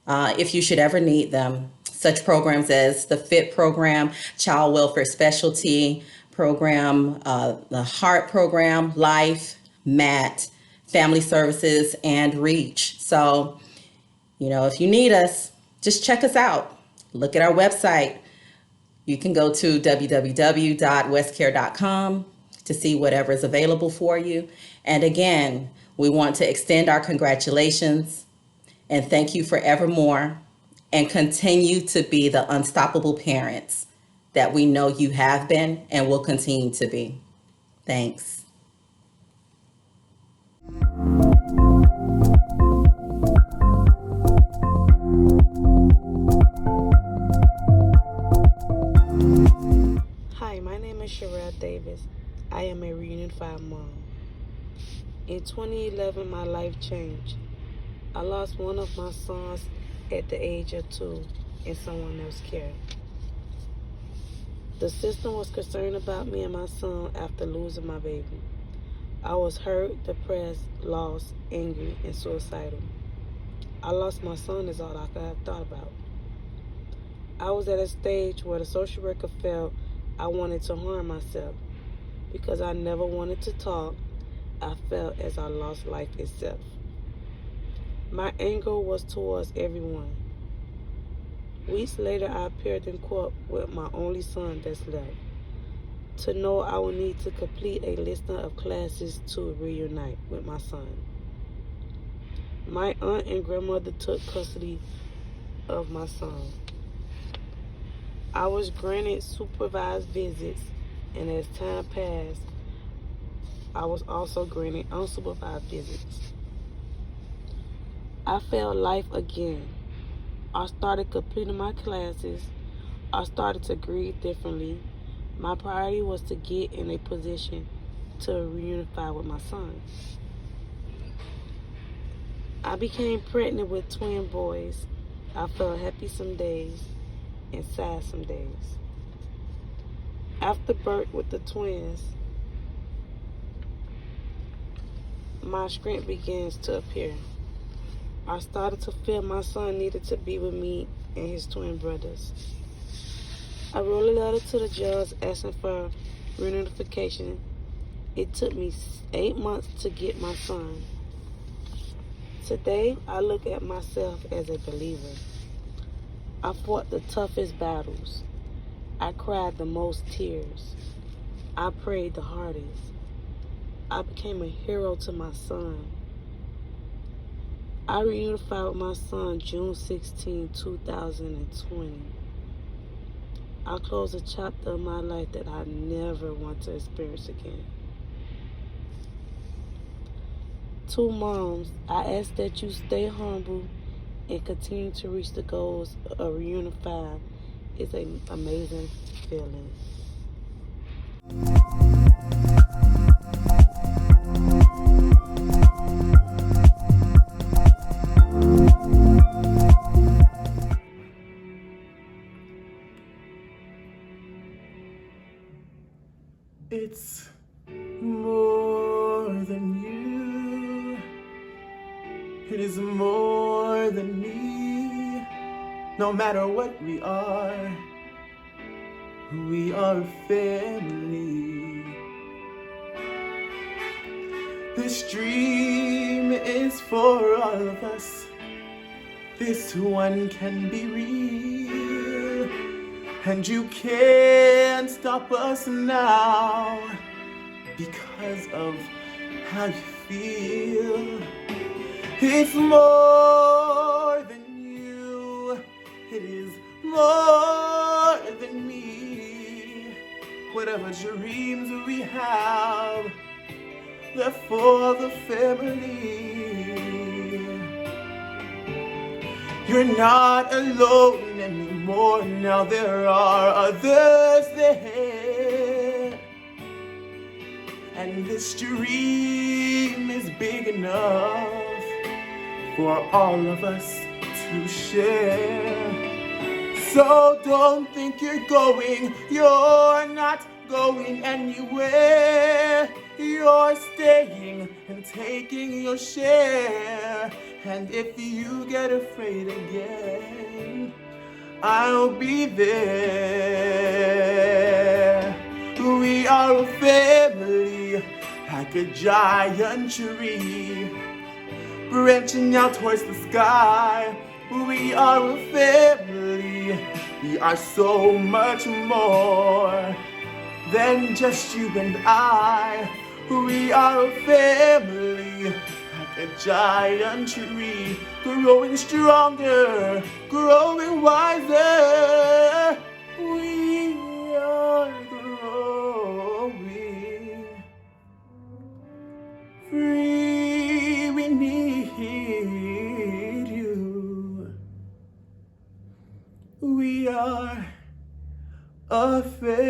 if you should ever need them. Such programs as the FIT program, Child Welfare Specialty program, the HEART program, LIFE, MAT, Family Services, and REACH. So, you know, if you need us, just check us out. Look at our website. You can go to www.westcare.com to see whatever is available for you. And again, we want to extend our congratulations and thank you forevermore, and continue to be the unstoppable parents that we know you have been and will continue to be. Thanks. Hi, my name is Sherelle Davis. I am a reunified mom. In 2011, my life changed. I lost one of my sons at the age of 2 in someone else's care. The system was concerned about me and my son after losing my baby. I was hurt, depressed, lost, angry, and suicidal. I lost my son is all I could have thought about. I was at a stage where the social worker felt I wanted to harm myself because I never wanted to talk. I felt as I lost life itself. My anger was towards everyone. Weeks later, I appeared in court with my only son that's left. To know I will need to complete a list of classes to reunite with my son. My aunt and grandmother took custody of my son. I was granted supervised visits, and as time passed, I was also granted unsupervised visits. I felt life again. I started completing my classes. I started to grieve differently. My priority was to get in a position to reunify with my son. I became pregnant with twin boys. I felt happy some days and sad some days. After birth with the twins, my strength begins to appear. I started to feel my son needed to be with me and his twin brothers. I wrote a letter to the judge asking for reunification. It took me 8 months to get my son. Today, I look at myself as a believer. I fought the toughest battles. I cried the most tears. I prayed the hardest. I became a hero to my son. I reunified with my son June 16, 2020. I closed a chapter of my life that I never want to experience again. To moms, I ask that you stay humble and continue to reach the goals of reunified. It's an amazing feeling. It's more than you. It is more than me. No matter what we are family. This dream is for all of us. This one can be real. And you can't stop us now because of how you feel. It's more than you. It is more than me. Whatever dreams we have, they're for the family. You're not alone anymore. Now there are others there. And this dream is big enough for all of us to share. So don't think you're not going anywhere. You're staying and taking your share. And if you get afraid again, I'll be there. We are a family, like a giant tree, branching out towards the sky. We are a family. We are so much more than just you and I. We are a family, like a giant tree, growing stronger, growing wiser. We are growing free. We need you. We are a family.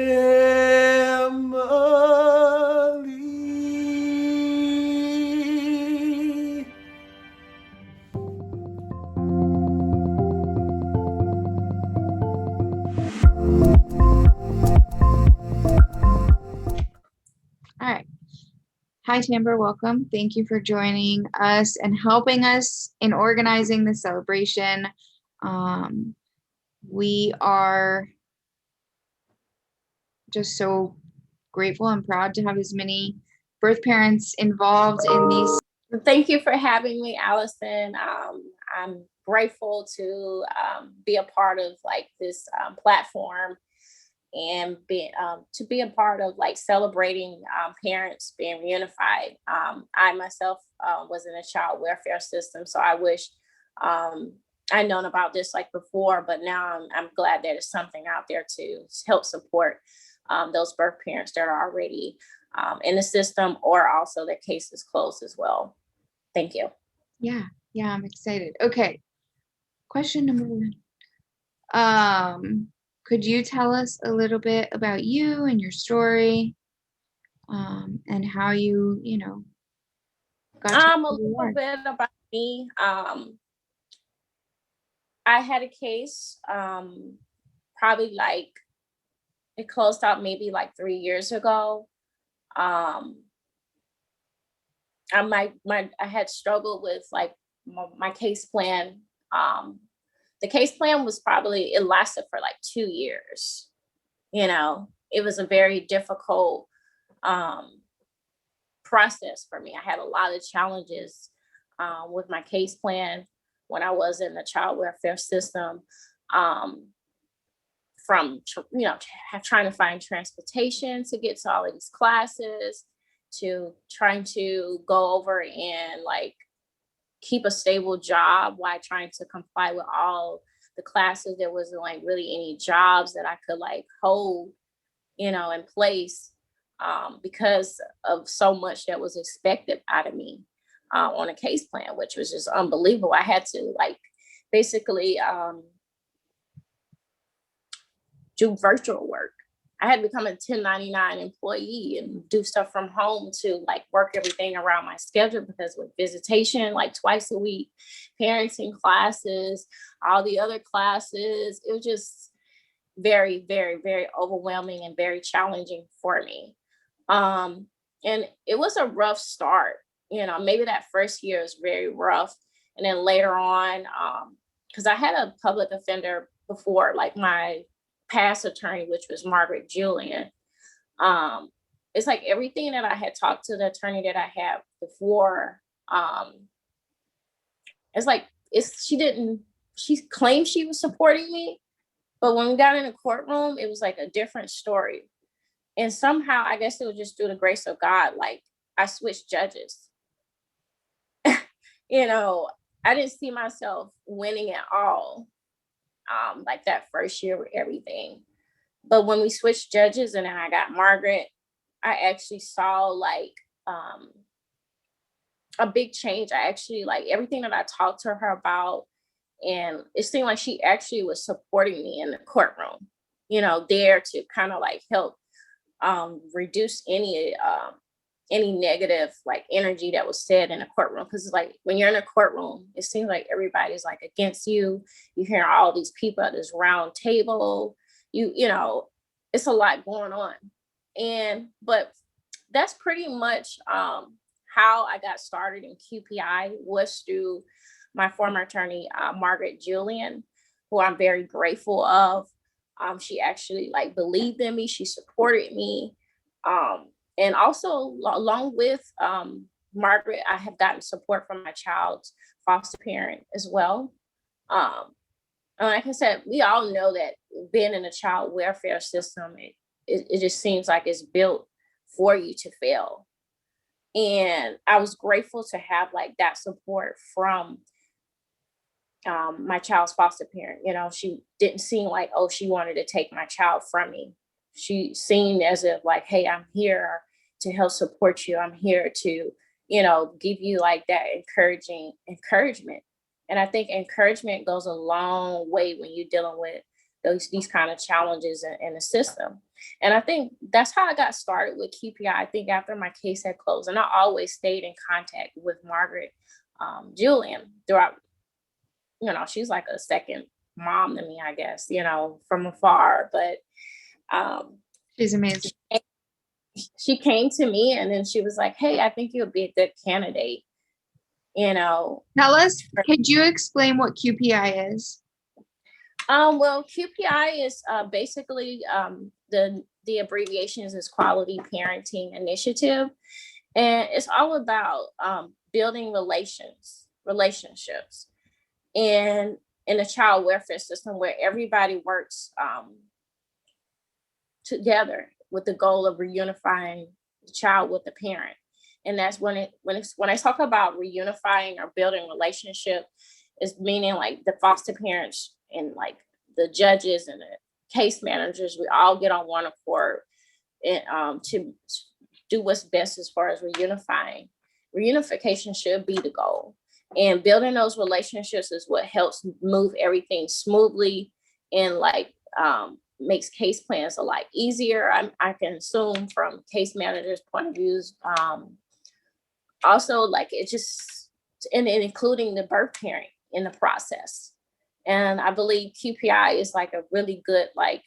All right. Hi, Tamber. Welcome. Thank you for joining us and helping us in organizing the celebration. We are just so grateful and proud to have as many birth parents involved in these. Thank you for having me, Allison. I'm grateful to be a part of like this platform and to be a part of like celebrating parents being reunified. I myself was in a child welfare system, so I wish I'd known about this like before, but now I'm glad that there's something out there to help support those birth parents that are already in the system, or also their case is closed as well. Thank you. Yeah, I'm excited. Okay, question number 1. Could you tell us a little bit about you and your story, and how you got to A little bit about me. I had a case, probably like it closed out maybe like 3 years ago. I had struggled with like my case plan. The case plan was it lasted for like 2 years. You know, it was a very difficult process for me. I had a lot of challenges with my case plan when I was in the child welfare system. From trying to find transportation to get to all of these classes, to trying to go over and like keep a stable job while trying to comply with all the classes. There wasn't like really any jobs that I could like hold, in place, because of so much that was expected out of me on a case plan, which was just unbelievable. I had to like basically do virtual work. I had to become a 1099 employee and do stuff from home to like work everything around my schedule, because with visitation like twice a week, parenting classes, all the other classes, it was just very, very, very overwhelming and very challenging for me. And it was a rough start. Maybe that first year was very rough. And then later on, because I had a public offender before, like my past attorney, which was Margaret Julian. It's like everything that I had talked to the attorney that I had before, it's like she claimed she was supporting me, but when we got in the courtroom, it was like a different story. And somehow, I guess it was just through the grace of God, like I switched judges. I didn't see myself winning at all, like that first year with everything. But when we switched judges and then I got Margaret, I actually saw like a big change. I actually like everything that I talked to her about, and it seemed like she actually was supporting me in the courtroom, there to kind of like help reduce any negative like energy that was said in the courtroom. Because it's like when you're in a courtroom, it seems like everybody's like against you. You hear all these people at this round table. It's a lot going on. But that's pretty much how I got started in QPI, was through my former attorney, Margaret Julian, who I'm very grateful of. She actually like believed in me. She supported me. And also along with Margaret, I have gotten support from my child's foster parent as well. And like I said, we all know that being in a child welfare system, it just seems like it's built for you to fail. And I was grateful to have like that support from my child's foster parent. She didn't seem like, oh, she wanted to take my child from me. She seemed as if like, hey, I'm here to help support you. I'm here to, give you like that encouragement. And I think encouragement goes a long way when you're dealing with these kind of challenges in the system. And I think that's how I got started with QPI. I think after my case had closed, and I always stayed in contact with Margaret Julian throughout. She's like a second mom to me, I guess, from afar. But she's amazing. She came to me and then she was like, hey, I think you'll be a good candidate. Tell us, could you explain what QPI is? Well, QPI is basically the abbreviation is Quality Parenting Initiative. And it's all about building relationships in a child welfare system where everybody works together with the goal of reunifying the child with the parent. And that's when I talk about reunifying or building relationship, is meaning like the foster parents and like the judges and the case managers, we all get on one accord and to do what's best as far as reunifying. Reunification should be the goal. And building those relationships is what helps move everything smoothly and like makes case plans a lot easier. I can assume from case managers' point of views. Also, like it just, and including the birth parent in the process. And I believe QPI is like a really good like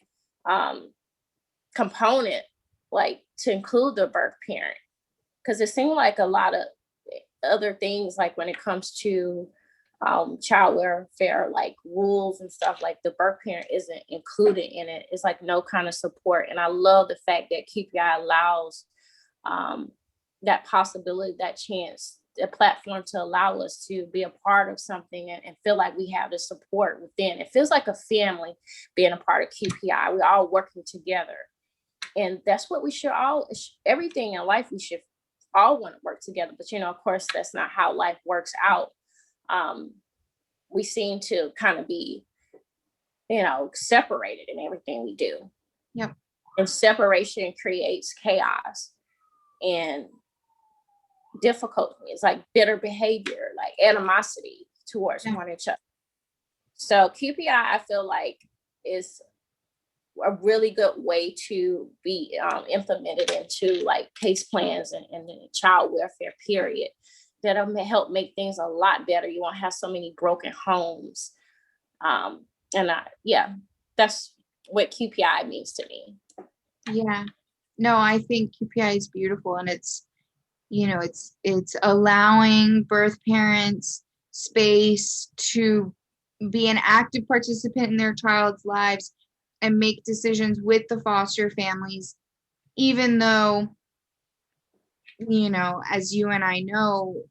component, like to include the birth parent, because it seemed like a lot of other things, like when it comes to child welfare, like rules and stuff, like the birth parent isn't included in it. It's like no kind of support. And I love the fact that QPI allows that possibility, that chance, a platform to allow us to be a part of something and feel like we have the support within. It feels like a family being a part of QPI. We're all working together. And that's what we should all, everything in life, we should all want to work together. But, you know, of course, that's not how life works out. We seem to kind of be, you know, separated in everything we do. Yep. And separation creates chaos and difficulty. It's like bitter behavior, like animosity towards one another. So QPI, I feel like, is a really good way to be implemented into like case plans and the child welfare period. That'll help make things a lot better. You won't have so many broken homes. Yeah, that's what QPI means to me. Yeah. No, I think QPI is beautiful, and it's, you know, it's allowing birth parents space to be an active participant in their child's lives and make decisions with the foster families, even though, you know, as you and I know,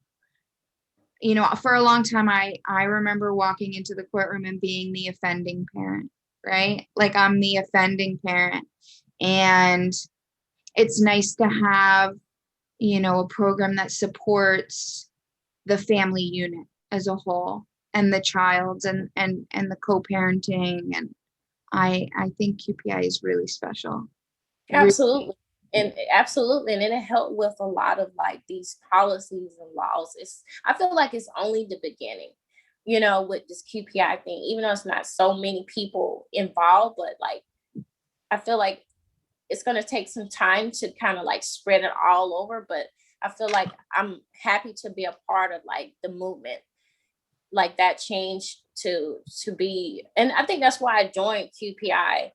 you know, for a long time, I remember walking into the courtroom and being the offending parent, right? Like, I'm the offending parent. And it's nice to have, you know, a program that supports the family unit as a whole, and the child, and the co-parenting. And I think QPI is really special. Absolutely. And absolutely. And it'll help with a lot of like these policies and laws. I feel like it's only the beginning, you know, with this QPI thing, even though it's not so many people involved, but like, I feel like it's going to take some time to kind of like spread it all over. But I feel like I'm happy to be a part of like the movement, like that change to be. And I think that's why I joined QPI.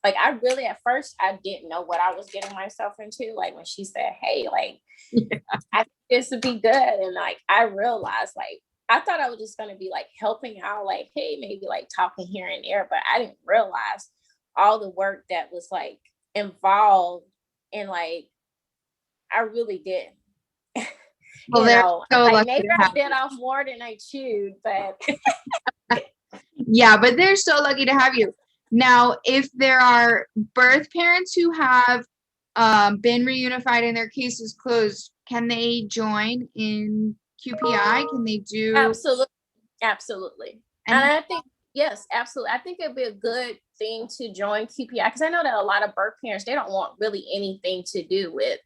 Like, I really, at first, I didn't know what I was getting myself into. Like, when she said, hey, like, I think this would be good. And like, I realized, like, I thought I was just going to be like helping out, like, hey, maybe like talking here and there. But I didn't realize all the work that was like involved. And like, I really did. Well, you know, so like maybe I bit off more than I chewed, but yeah, but they're so lucky to have you. Now, if there are birth parents who have been reunified and their case is closed, can they join in QPI? Can they do? Absolutely. And I think, yes, absolutely. I think it'd be a good thing to join QPI, because I know that a lot of birth parents, they don't want really anything to do with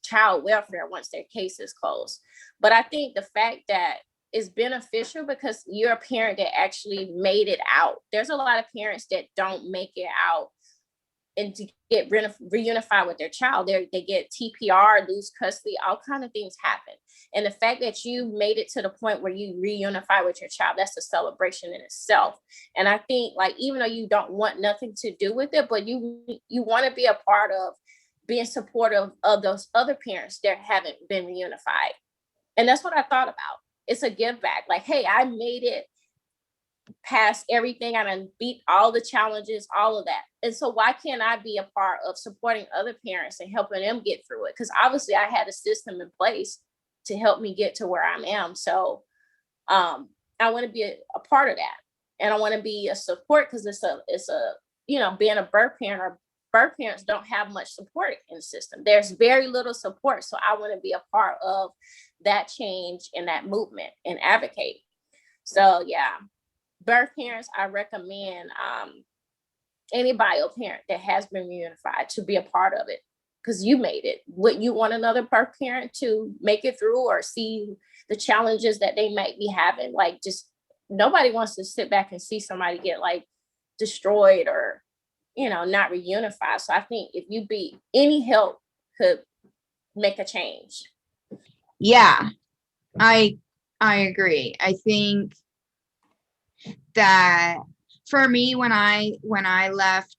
child welfare once their case is closed. But I think the fact that it's beneficial because you're a parent that actually made it out. There's a lot of parents that don't make it out and to get reunified with their child. They get TPR, lose custody, all kind of things happen. And the fact that you made it to the point where you reunify with your child, that's a celebration in itself. And I think, like, even though you don't want nothing to do with it, but you want to be a part of being supportive of those other parents that haven't been reunified. And that's what I thought about. It's a give back. Like, hey, I made it past everything. I done beat all the challenges, all of that. And so why can't I be a part of supporting other parents and helping them get through it? Because obviously I had a system in place to help me get to where I am. So I want to be a part of that. And I want to be a support, because it's a, you know, being a birth parent, or birth parents don't have much support in the system. There's very little support. So I want to be a part of that change and that movement and advocate. So yeah, birth parents, I recommend any bio parent that has been reunified to be a part of it, because you made it. Would you want another birth parent to make it through or see the challenges that they might be having? Like, just nobody wants to sit back and see somebody get like destroyed or, you know, not reunified. So I think if you be any help could make a change. Yeah, I agree. I think that for me, when I left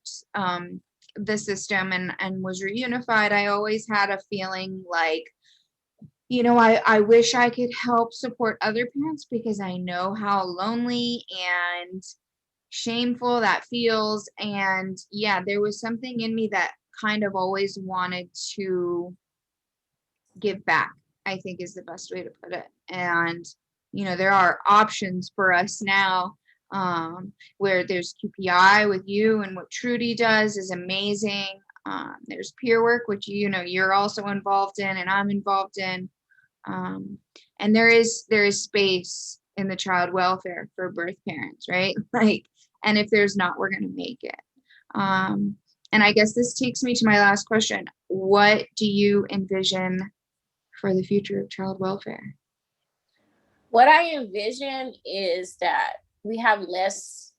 the system and was reunified, I always had a feeling like, you know, I wish I could help support other parents because I know how lonely and shameful that feels. And yeah, there was something in me that kind of always wanted to give back, I think is the best way to put it. And, you know, there are options for us now, where there's QPI with you, and what Trudy does is amazing. There's peer work, which, you know, you're also involved in and I'm involved in. And there is space in the child welfare for birth parents, right? Like, and if there's not, we're going to make it. And I guess this takes me to my last question. What do you envision for the future of child welfare? What I envision is that we have less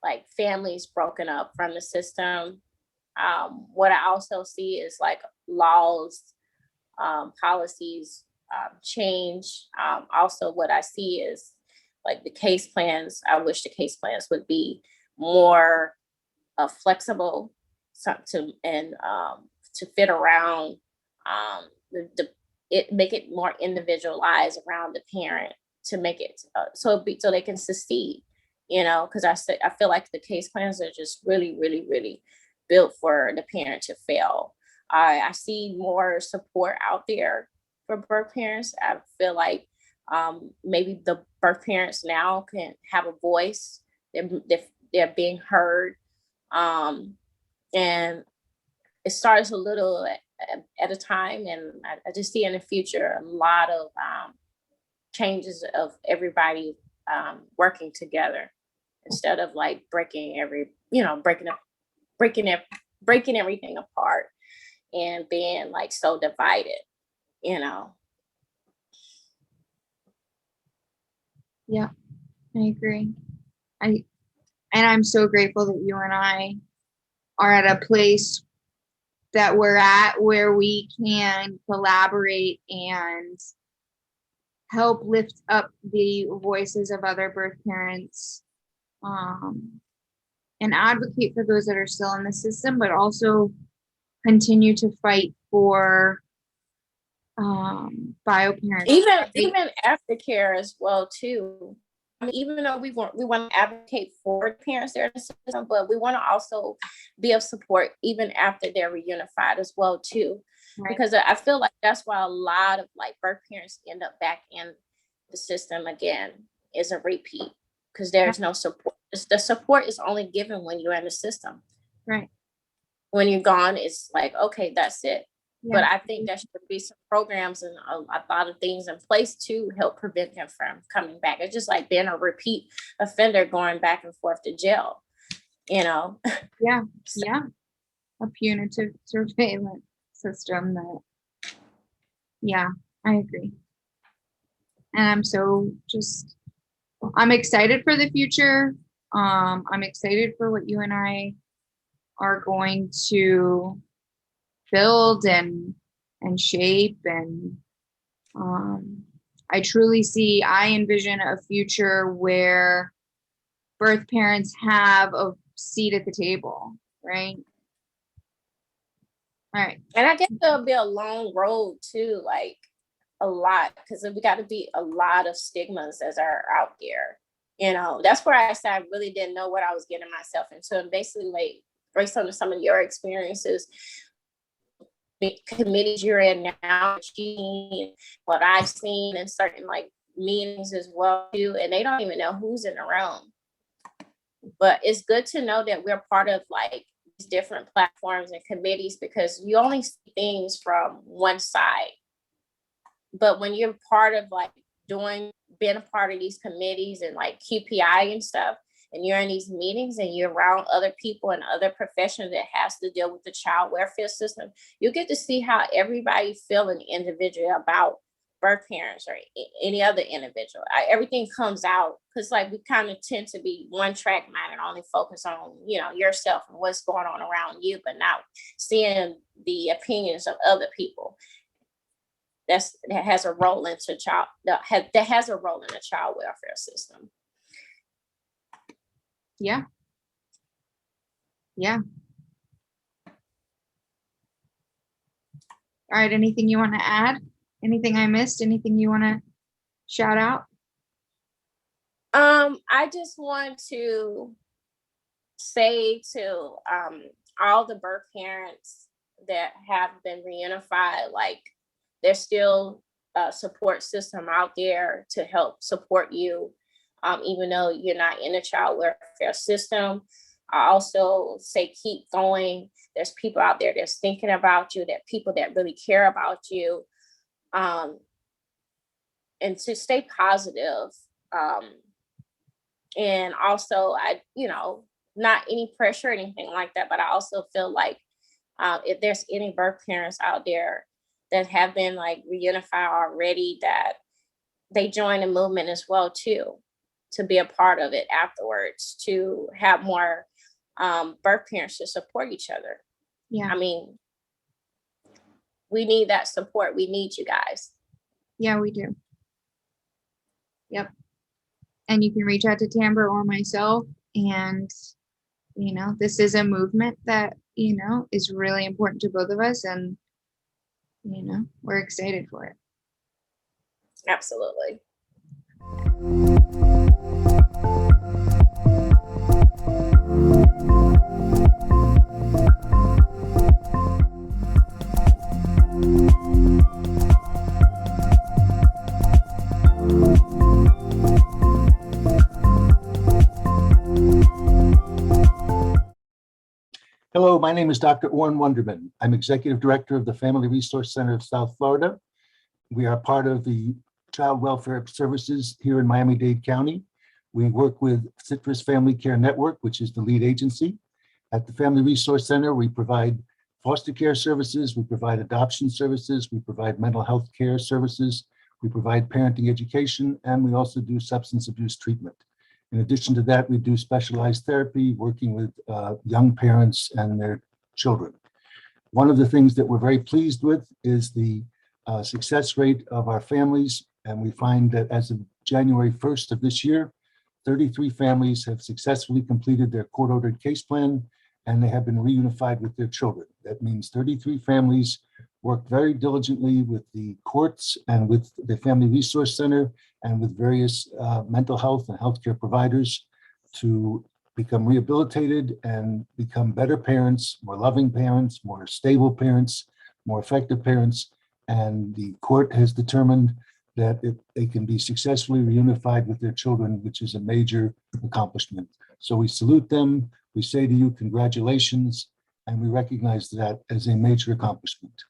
like families broken up from the system. What I also see is like laws, policies change. Also, what I see is like the case plans. I wish the case plans would be more flexible to fit around make it more individualized around the parent to make it so they can succeed. You know, because I feel like the case plans are just really built for the parent to fail. I see more support out there for birth parents. I feel like maybe the birth parents now can have a voice. They're being heard. And it starts a little at a time. And I just see in the future a lot of changes of everybody working together instead of like breaking everything apart and being like so divided, you know. Yeah, I agree. I'm so grateful that you and I are at a place that we're at where we can collaborate and help lift up the voices of other birth parents, and advocate for those that are still in the system, but also continue to fight for bio parents. Even aftercare as well too. I mean, even though we want to advocate for parents that are in the system, but we want to also be of support even after they're reunified as well too. Right. Because I feel like that's why a lot of like birth parents end up back in the system again is a repeat because there's no support. The support is only given when you're in the system. Right. When you're gone, it's like, okay, that's it. Yeah. But I think there should be some programs and a lot of things in place to help prevent them from coming back. It's just like being a repeat offender going back and forth to jail, you know? Yeah, yeah. A punitive surveillance system that, yeah, I agree. And I'm excited for the future. I'm excited for what you and I are going to build and shape, and I envision a future where birth parents have a seat at the table, right? All right. And I guess there'll be a long road too, like a lot, because we got to beat a lot of stigmas that are out there. You know, that's where I said I really didn't know what I was getting myself into. And basically, like, based on some of your experiences, the committees you're in now, what I've seen in certain like meetings as well too, and they don't even know who's in the room. But it's good to know that we're part of like these different platforms and committees because you only see things from one side. But when you're part of like being a part of these committees and like QPI and stuff, and you're in these meetings and you're around other people and other professionals that has to deal with the child welfare system, you get to see how everybody feeling individually about birth parents or any other individual. Everything comes out because like we kind of tend to be one track mind and only focus on, you know, yourself and what's going on around you, but not seeing the opinions of other people. That has a role in the child welfare system. Yeah. Yeah. All right, anything you want to add? Anything I missed? Anything you want to shout out? I just want to say to all the birth parents that have been reunified, like there's still a support system out there to help support you, even though you're not in a child welfare system. I also say keep going. There's people out there that's thinking about you, that people that really care about you, and to stay positive. And also, not any pressure or anything like that, but I also feel like if there's any birth parents out there that have been like reunified already, that they join the movement as well too, to be a part of it afterwards, to have more birth parents to support each other. Yeah. I mean, we need that support. We need you guys. Yeah, we do. Yep. And you can reach out to Tamber or myself. And, this is a movement that, is really important to both of us. And, we're excited for it. Absolutely. Hello, my name is Dr. Orrin Wonderman. I'm Executive Director of the Family Resource Center of South Florida. We are part of the Child Welfare Services here in Miami-Dade County. We work with Citrus Family Care Network, which is the lead agency. At the Family Resource Center, we provide foster care services, we provide adoption services, we provide mental health care services, we provide parenting education, and we also do substance abuse treatment. In addition to that, we do specialized therapy, working with young parents and their children. One of the things that we're very pleased with is the success rate of our families. And we find that as of January 1st of this year, 33 families have successfully completed their court-ordered case plan, and they have been reunified with their children. That means 33 families worked very diligently with the courts and with the Family Resource Center and with various mental health and healthcare providers to become rehabilitated and become better parents, more loving parents, more stable parents, more effective parents. And the court has determined that they can be successfully reunified with their children, which is a major accomplishment. So we salute them. We say to you, congratulations, and we recognize that as a major accomplishment.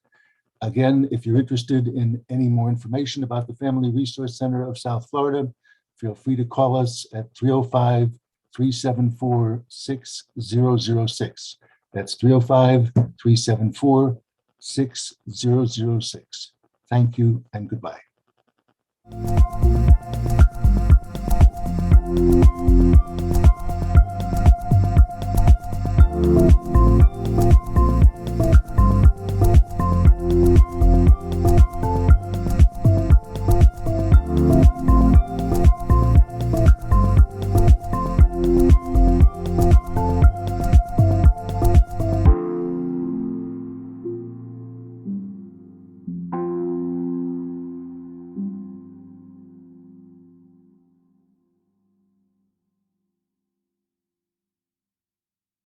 Again, if you're interested in any more information about the Family Resource Center of South Florida, feel free to call us at 305-374-6006. That's 305-374-6006. Thank you and goodbye.